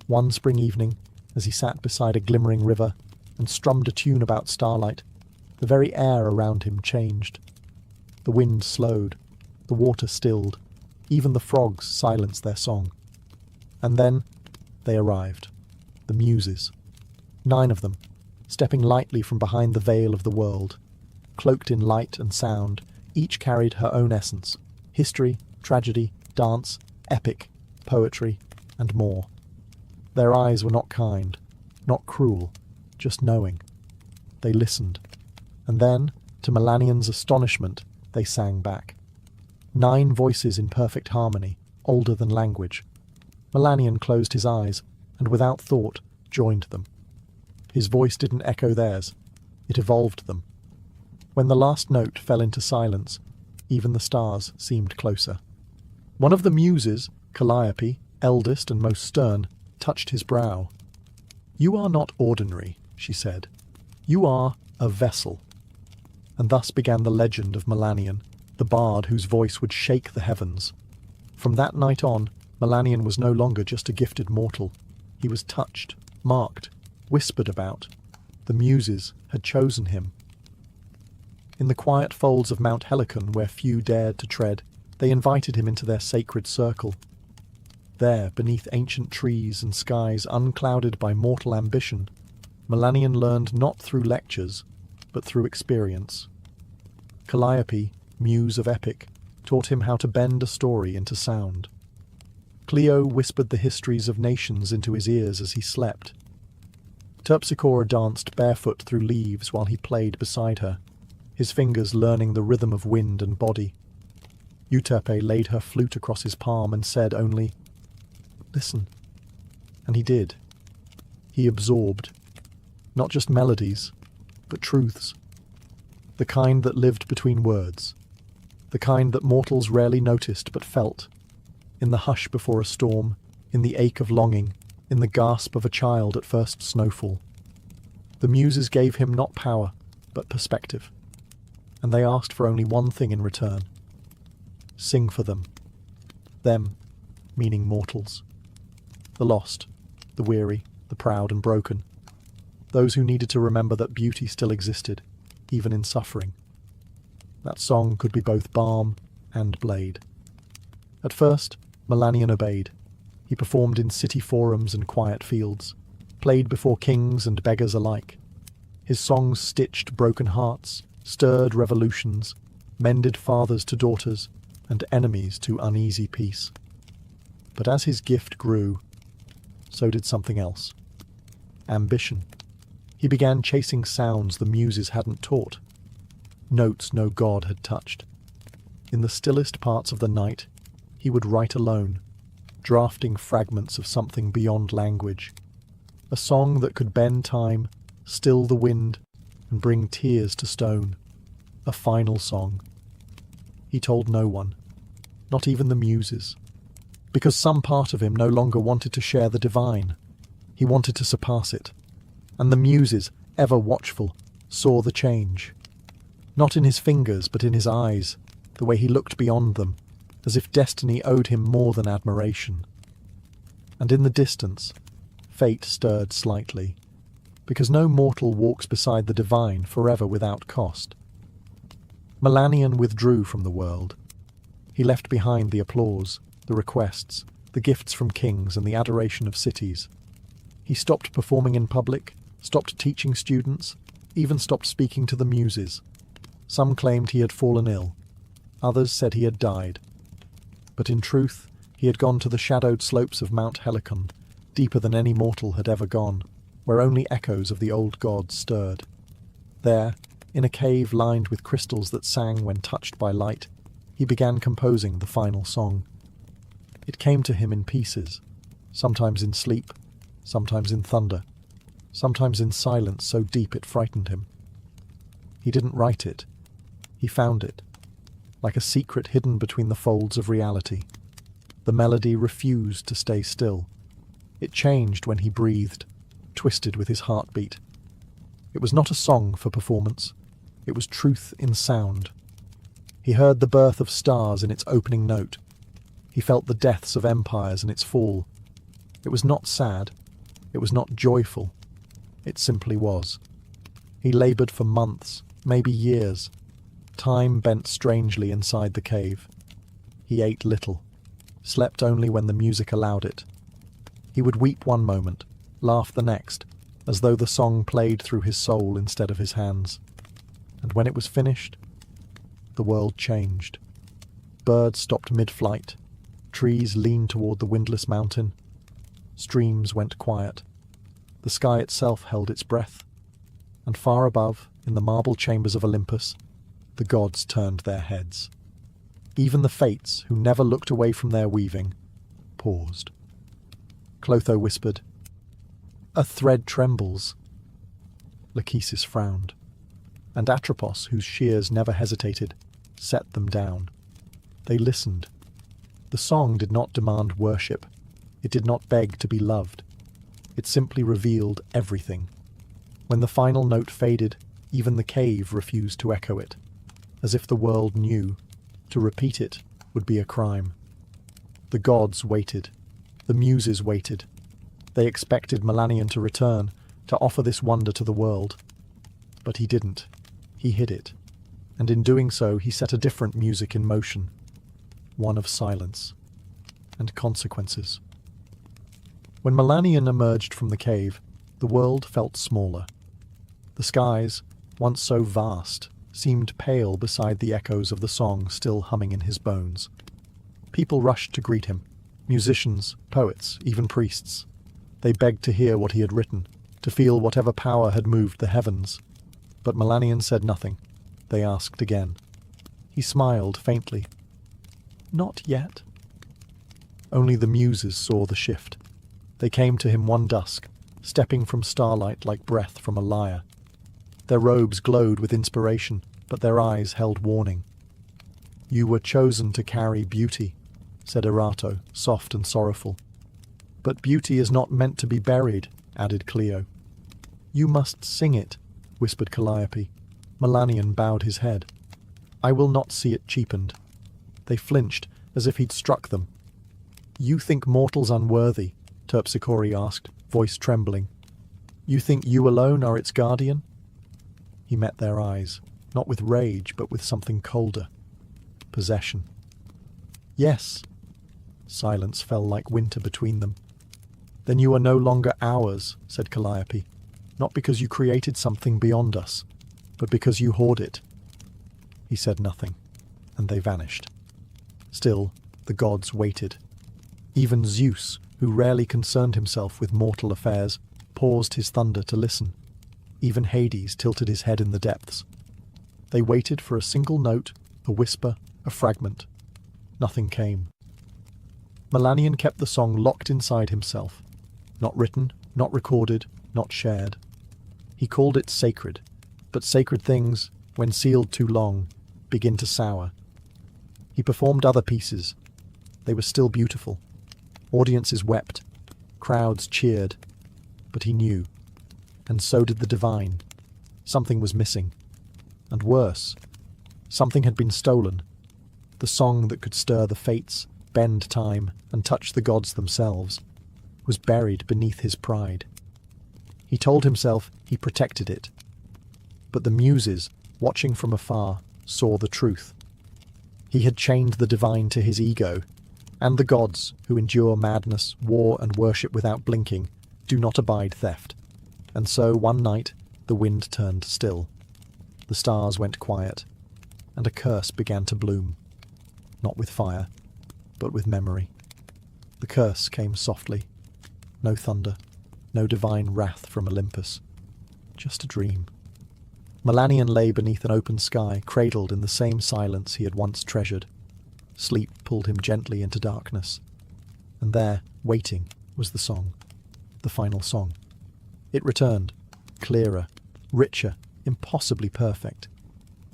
One spring evening, as he sat beside a glimmering river and strummed a tune about starlight, the very air around him changed. The wind slowed, the water stilled, even the frogs silenced their song. And then they arrived, the Muses, 9 of them, stepping lightly from behind the veil of the world. Cloaked in light and sound, each carried her own essence: history, tragedy, dance, epic, poetry, and more. Their eyes were not kind, not cruel, just knowing. They listened, and then, to Melanion's astonishment, they sang back. 9 voices in perfect harmony, older than language. Melanion closed his eyes, and without thought, joined them. His voice didn't echo theirs, it evolved them. When the last note fell into silence, even the stars seemed closer. One of the Muses, Calliope, eldest and most stern, touched his brow. "You are not ordinary," she said. "You are a vessel." And thus began the legend of Melanion, the bard whose voice would shake the heavens. From that night on, Melanion was no longer just a gifted mortal. He was touched, marked, whispered about. The Muses had chosen him. In the quiet folds of Mount Helicon, where few dared to tread, they invited him into their sacred circle. There, beneath ancient trees and skies unclouded by mortal ambition, Melanion learned not through lectures, but through experience. Calliope, muse of epic, taught him how to bend a story into sound. Clio whispered the histories of nations into his ears as he slept. Terpsichore danced barefoot through leaves while he played beside her, his fingers learning the rhythm of wind and body. Euterpe laid her flute across his palm and said only, "Listen." And he did. He absorbed, not just melodies, but truths. The kind that lived between words. The kind that mortals rarely noticed but felt. In the hush before a storm, in the ache of longing, in the gasp of a child at first snowfall. The Muses gave him not power, but perspective. And they asked for only one thing in return. Sing for them. Them, meaning mortals. The lost, the weary, the proud and broken. Those who needed to remember that beauty still existed, even in suffering. That song could be both balm and blade. At first, Melanion obeyed. He performed in city forums and quiet fields, played before kings and beggars alike. His songs stitched broken hearts, stirred revolutions, mended fathers to daughters, and enemies to uneasy peace. But as his gift grew, so did something else. Ambition. He began chasing sounds the Muses hadn't taught, notes no god had touched. In the stillest parts of the night, he would write alone, drafting fragments of something beyond language. A song that could bend time, still the wind, and bring tears to stone. A final song. He told no one, not even the Muses, because some part of him no longer wanted to share the divine. He wanted to surpass it. And the Muses, ever watchful, saw the change. Not in his fingers, but in his eyes, the way he looked beyond them, as if destiny owed him more than admiration. And in the distance, fate stirred slightly, because no mortal walks beside the divine forever without cost. Melanion withdrew from the world. He left behind the applause, the requests, the gifts from kings and the adoration of cities. He stopped performing in public, stopped teaching students, even stopped speaking to the Muses. Some claimed he had fallen ill. Others said he had died. But in truth, he had gone to the shadowed slopes of Mount Helicon, deeper than any mortal had ever gone, where only echoes of the old gods stirred. There, in a cave lined with crystals that sang when touched by light, he began composing the final song. It came to him in pieces, sometimes in sleep, sometimes in thunder, sometimes in silence so deep it frightened him. He didn't write it. He found it, like a secret hidden between the folds of reality. The melody refused to stay still. It changed when he breathed, twisted with his heartbeat. It was not a song for performance. It was truth in sound. He heard the birth of stars in its opening note. He felt the deaths of empires in its fall. It was not sad. It was not joyful. It simply was. He labored for months, maybe years. Time bent strangely inside the cave. He ate little, slept only when the music allowed it. He would weep one moment, laugh the next, as though the song played through his soul instead of his hands. And when it was finished, the world changed. Birds stopped mid-flight. Trees leaned toward the windless mountain. Streams went quiet. The sky itself held its breath. And far above, in the marble chambers of Olympus, the gods turned their heads. Even the Fates, who never looked away from their weaving, paused. Clotho whispered, "A thread trembles." Lachesis frowned, and Atropos, whose shears never hesitated, set them down. They listened. The song did not demand worship. It did not beg to be loved. It simply revealed everything. When the final note faded, even the cave refused to echo it, as if the world knew to repeat it would be a crime. The gods waited. The muses waited. They expected Melanion to return, to offer this wonder to the world. But he didn't. He hid it. And in doing so, he set a different music in motion. One of silence and consequences. When Melanion emerged from the cave, the world felt smaller. The skies, once so vast, seemed pale beside the echoes of the song still humming in his bones. People rushed to greet him. Musicians, poets, even priests. They begged to hear what he had written, to feel whatever power had moved the heavens. But Melanion said nothing. They asked again. He smiled faintly. Not yet. Only the muses saw the shift. They came to him one dusk, stepping from starlight like breath from a lyre. Their robes glowed with inspiration, but their eyes held warning. "You were chosen to carry beauty," said Erato, soft and sorrowful. "But beauty is not meant to be buried," added Clio. "You must sing it," whispered Calliope. Melanion bowed his head. "I will not see it cheapened." They flinched, as if he'd struck them. "You think mortals unworthy?" Terpsichore asked, voice trembling. "You think you alone are its guardian?" He met their eyes, not with rage, but with something colder. Possession. "Yes." Silence fell like winter between them. "Then you are no longer ours," said Calliope, "not because you created something beyond us, but because you hoard it." He said nothing, and they vanished. Still, the gods waited. Even Zeus, who rarely concerned himself with mortal affairs, paused his thunder to listen. Even Hades tilted his head in the depths. They waited for a single note, a whisper, a fragment. Nothing came. Melanion kept the song locked inside himself. Not written, not recorded, not shared. He called it sacred, but sacred things, when sealed too long, begin to sour. He performed other pieces. They were still beautiful. Audiences wept. Crowds cheered. But he knew. And so did the divine. Something was missing. And worse, something had been stolen. The song that could stir the fates, bend time, and touch the gods themselves, was buried beneath his pride. He told himself he protected it. But the muses, watching from afar, saw the truth. He had chained the divine to his ego, and the gods, who endure madness, war, and worship without blinking, do not abide theft. And so, one night, the wind turned still. The stars went quiet, and a curse began to bloom. Not with fire, but with memory. The curse came softly. No thunder, no divine wrath from Olympus. Just a dream. Melanion lay beneath an open sky, cradled in the same silence he had once treasured. Sleep pulled him gently into darkness. And there, waiting, was the song. The final song. It returned, clearer, richer, impossibly perfect.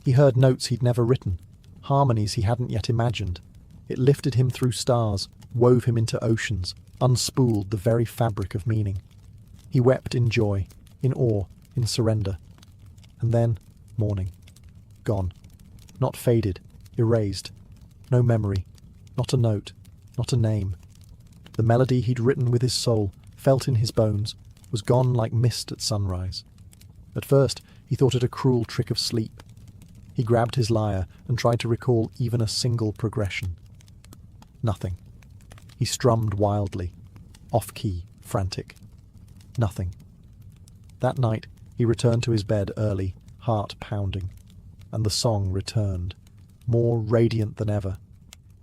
He heard notes he'd never written, harmonies he hadn't yet imagined. It lifted him through stars, wove him into oceans, unspooled the very fabric of meaning. He wept in joy, in awe, in surrender. And then, morning. Gone. Not faded, erased. No memory, not a note, not a name. The melody he'd written with his soul, felt in his bones, was gone like mist at sunrise. At first, he thought it a cruel trick of sleep. He grabbed his lyre and tried to recall even a single progression. Nothing. He strummed wildly, off-key, frantic. Nothing. That night, he returned to his bed early, heart pounding. And the song returned, more radiant than ever.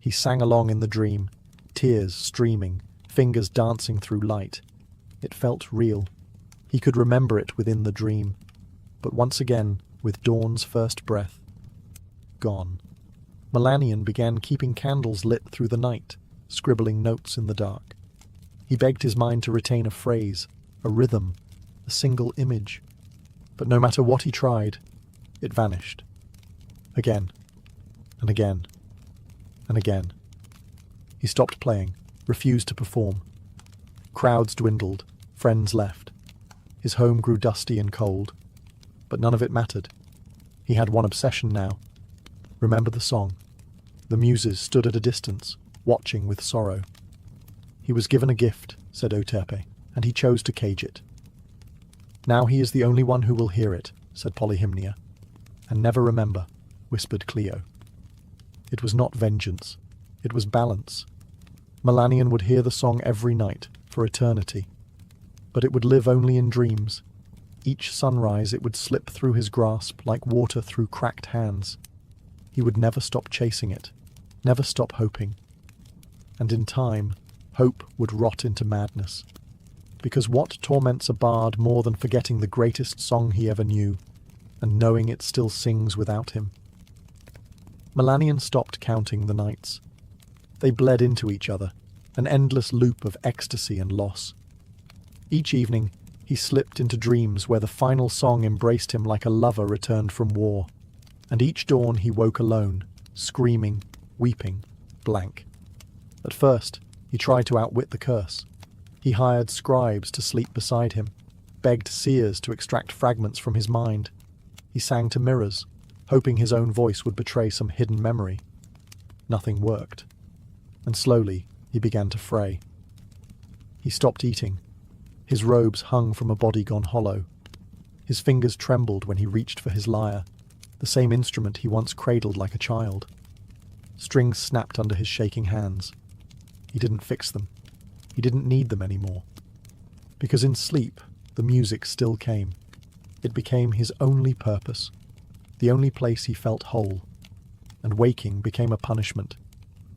He sang along in the dream, tears streaming, fingers dancing through light. It felt real. He could remember it within the dream. But once again, with dawn's first breath, gone. Melanion began keeping candles lit through the night, scribbling notes in the dark. He begged his mind to retain a phrase, a rhythm, a single image. But no matter what he tried, it vanished. Again, and again, and again. He stopped playing, refused to perform. Crowds dwindled, friends left. His home grew dusty and cold. But none of it mattered. He had one obsession now. Remember the song. The muses stood at a distance, watching with sorrow. He was given a gift, said Otepe, and he chose to cage it. Now he is the only one who will hear it, said Polyhymnia. And never remember, whispered Clio. It was not vengeance. It was balance. Melanion would hear the song every night, for eternity. But it would live only in dreams. Each sunrise it would slip through his grasp like water through cracked hands. He would never stop chasing it, never stop hoping. And in time, hope would rot into madness. Because what torments a bard more than forgetting the greatest song he ever knew, and knowing it still sings without him? Melanion stopped counting the nights. They bled into each other, an endless loop of ecstasy and loss. Each evening, he slipped into dreams where the final song embraced him like a lover returned from war. And each dawn he woke alone, screaming, weeping, blank. At first, he tried to outwit the curse. He hired scribes to sleep beside him, begged seers to extract fragments from his mind. He sang to mirrors, hoping his own voice would betray some hidden memory. Nothing worked. And slowly, he began to fray. He stopped eating. His robes hung from a body gone hollow. His fingers trembled when he reached for his lyre, the same instrument he once cradled like a child. Strings snapped under his shaking hands. He didn't fix them. He didn't need them anymore. Because in sleep, the music still came. It became his only purpose, the only place he felt whole. And waking became a punishment.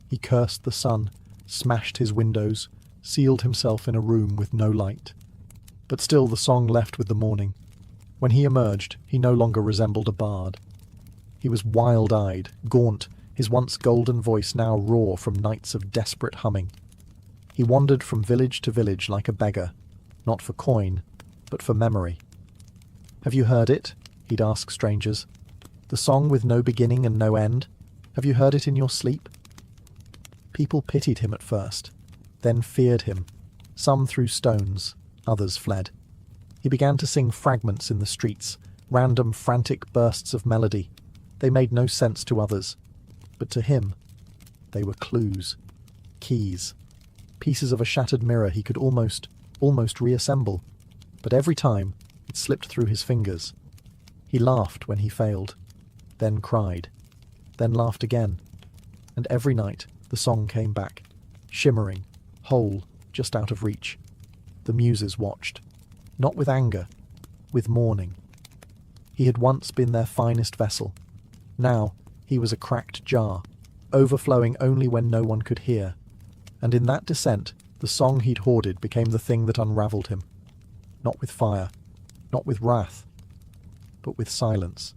He cursed the sun, smashed his windows, sealed himself in a room with no light. But still the song left with the morning. When he emerged, he no longer resembled a bard. He was wild-eyed, gaunt, his once golden voice now raw from nights of desperate humming. He wandered from village to village like a beggar, not for coin, but for memory. "Have you heard it?" he'd ask strangers. "The song with no beginning and no end? Have you heard it in your sleep?" People pitied him at first, then feared him. Some threw stones, others fled. He began to sing fragments in the streets, random frantic bursts of melody. They made no sense to others, but to him, they were clues, keys, pieces of a shattered mirror he could almost reassemble. But every time, it slipped through his fingers. He laughed when he failed, then cried, then laughed again. And every night, the song came back, shimmering, whole, just out of reach. The muses watched, not with anger, with mourning. He had once been their finest vessel. Now, he was a cracked jar, overflowing only when no one could hear. And in that descent, the song he'd hoarded became the thing that unravelled him. Not with fire, not with wrath, but with silence.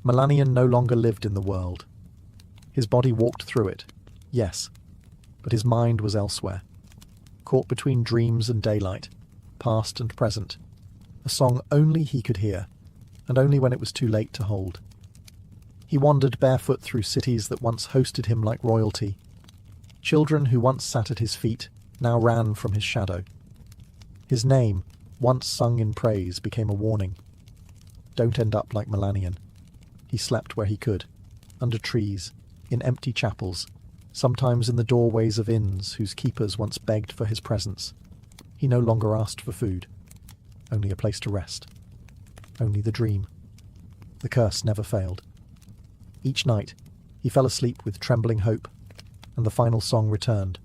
Melanion no longer lived in the world. His body walked through it, yes, but his mind was elsewhere, caught between dreams and daylight, past and present, a song only he could hear, and only when it was too late to hold. He wandered barefoot through cities that once hosted him like royalty. Children who once sat at his feet now ran from his shadow. His name, once sung in praise, became a warning. Don't end up like Melanion. He slept where he could, under trees, in empty chapels, sometimes in the doorways of inns whose keepers once begged for his presence. He no longer asked for food, only a place to rest, only the dream. The curse never failed. Each night, he fell asleep with trembling hope, and the final song returned.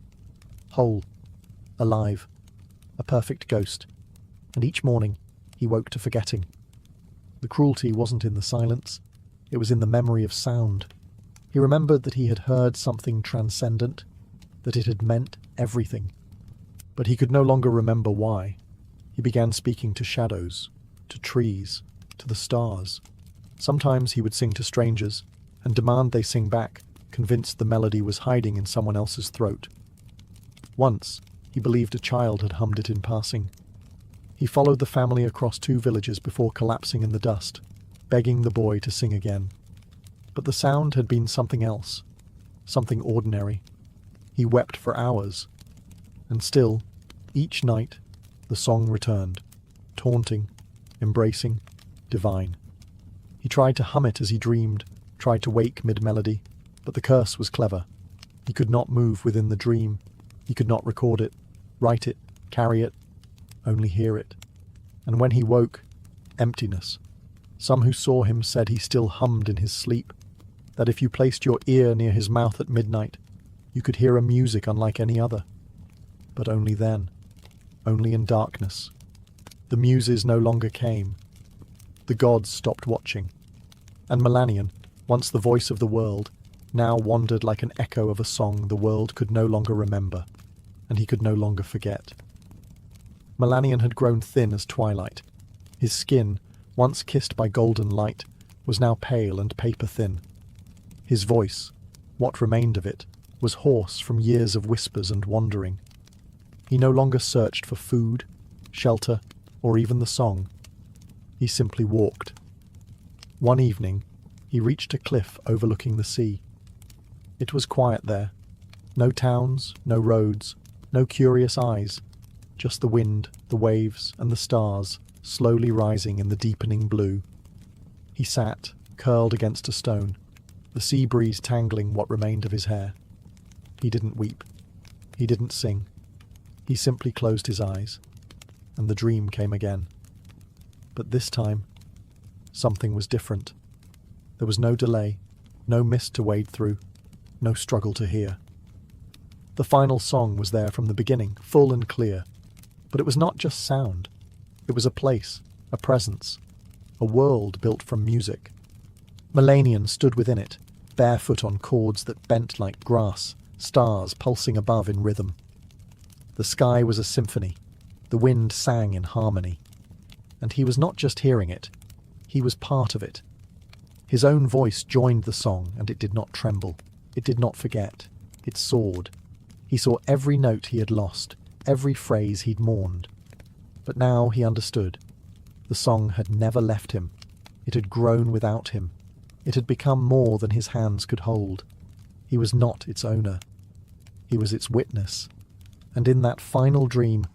Whole, alive, a perfect ghost, and each morning he woke to forgetting. The cruelty wasn't in the silence, it was in the memory of sound. He remembered that he had heard something transcendent, that it had meant everything. But he could no longer remember why. He began speaking to shadows, to trees, to the stars. Sometimes he would sing to strangers, and demand they sing back, convinced the melody was hiding in someone else's throat. Once, he believed a child had hummed it in passing. He followed the family across 2 villages before collapsing in the dust, begging the boy to sing again. But the sound had been something else, something ordinary. He wept for hours, and still, each night, the song returned, taunting, embracing, divine. He tried to hum it as he dreamed, tried to wake mid-melody, but the curse was clever. He could not move within the dream. He could not record it, write it, carry it, only hear it. And when he woke, emptiness. Some who saw him said he still hummed in his sleep, that if you placed your ear near his mouth at midnight, you could hear a music unlike any other. But only then, only in darkness. The muses no longer came. The gods stopped watching. And Melanion, once the voice of the world, now wandered like an echo of a song the world could no longer remember, and he could no longer forget. Melanion had grown thin as twilight. His skin, once kissed by golden light, was now pale and paper-thin. His voice, what remained of it, was hoarse from years of whispers and wandering. He no longer searched for food, shelter, or even the song. He simply walked. One evening, he reached a cliff overlooking the sea. It was quiet there. No towns, no roads, no curious eyes. Just the wind, the waves, and the stars, slowly rising in the deepening blue. He sat, curled against a stone, the sea breeze tangling what remained of his hair. He didn't weep. He didn't sing. He simply closed his eyes, and the dream came again. But this time, something was different. There was no delay, no mist to wade through, no struggle to hear. The final song was there from the beginning, full and clear. But it was not just sound. It was a place, a presence, a world built from music. Melanion stood within it, barefoot on chords that bent like grass, stars pulsing above in rhythm. The sky was a symphony. The wind sang in harmony. And he was not just hearing it. He was part of it. His own voice joined the song, and it did not tremble. It did not forget. It soared. He saw every note he had lost, every phrase he'd mourned. But now he understood. The song had never left him. It had grown without him. It had become more than his hands could hold. He was not its owner. He was its witness. And in that final dream,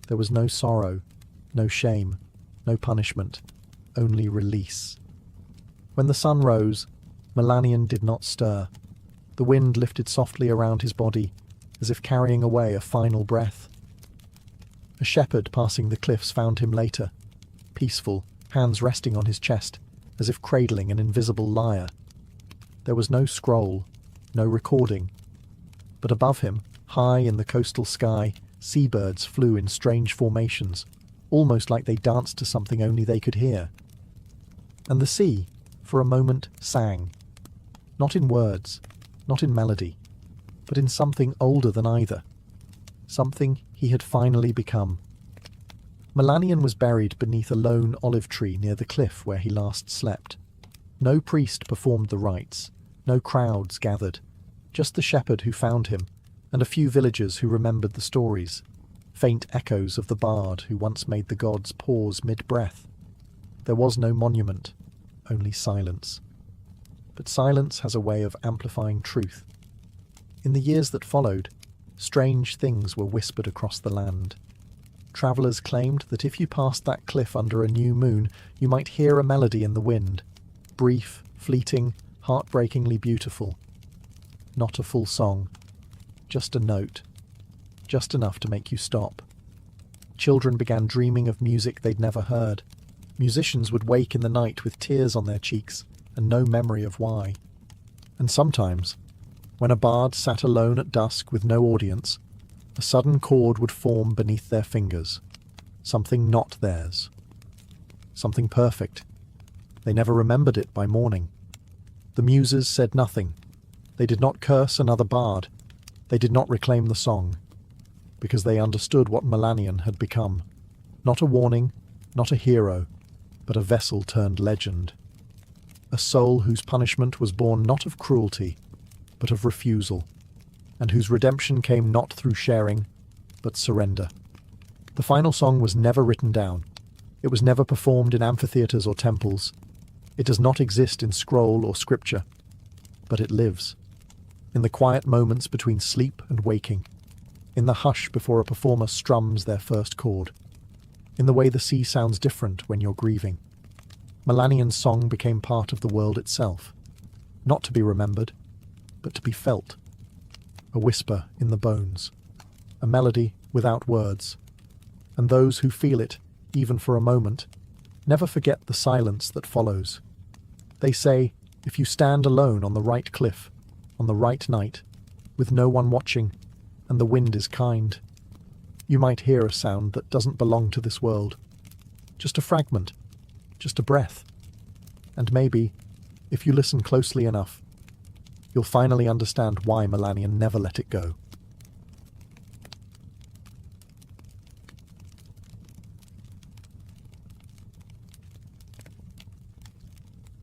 there was no sorrow, no shame, no punishment, only release. When the sun rose, Melanion did not stir. The wind lifted softly around his body, as if carrying away a final breath. A shepherd passing the cliffs found him later, peaceful, hands resting on his chest, as if cradling an invisible lyre. There was no scroll, no recording. But above him, high in the coastal sky, seabirds flew in strange formations, almost like they danced to something only they could hear. And the sea, for a moment, sang. Not in words, not in melody, but in something older than either. Something he had finally become. Melanion was buried beneath a lone olive tree near the cliff where he last slept. No priest performed the rites, no crowds gathered, just the shepherd who found him, and a few villagers who remembered the stories, faint echoes of the bard who once made the gods pause mid-breath. There was no monument, only silence. but silence has a way of amplifying truth. In the years that followed, strange things were whispered across the land. Travellers claimed that if you passed that cliff under a new moon, you might hear a melody in the wind. Brief, fleeting, heartbreakingly beautiful. Not a full song, just a note, just enough to make you stop. Children began dreaming of music they'd never heard. Musicians would wake in the night with tears on their cheeks and no memory of why. And sometimes, when a bard sat alone at dusk with no audience, a sudden chord would form beneath their fingers. Something not theirs. Something perfect. They never remembered it by morning. The muses said nothing. They did not curse another bard. They did not reclaim the song, because they understood what Melanion had become. Not a warning, not a hero, but a vessel turned legend. A soul whose punishment was born not of cruelty, but of refusal, and whose redemption came not through sharing, but surrender. The final song was never written down. It was never performed in amphitheatres or temples. It does not exist in scroll or scripture, but it lives. In the quiet moments between sleep and waking, in the hush before a performer strums their first chord, in the way the sea sounds different when you're grieving. Melanion's song became part of the world itself, not to be remembered, but to be felt. A whisper in the bones, a melody without words, and those who feel it, even for a moment, never forget the silence that follows. They say, if you stand alone on the right cliff, on the right night, with no one watching, and the wind is kind, you might hear a sound that doesn't belong to this world. Just a fragment, just a breath. And maybe, if you listen closely enough, you'll finally understand why Melanion never let it go.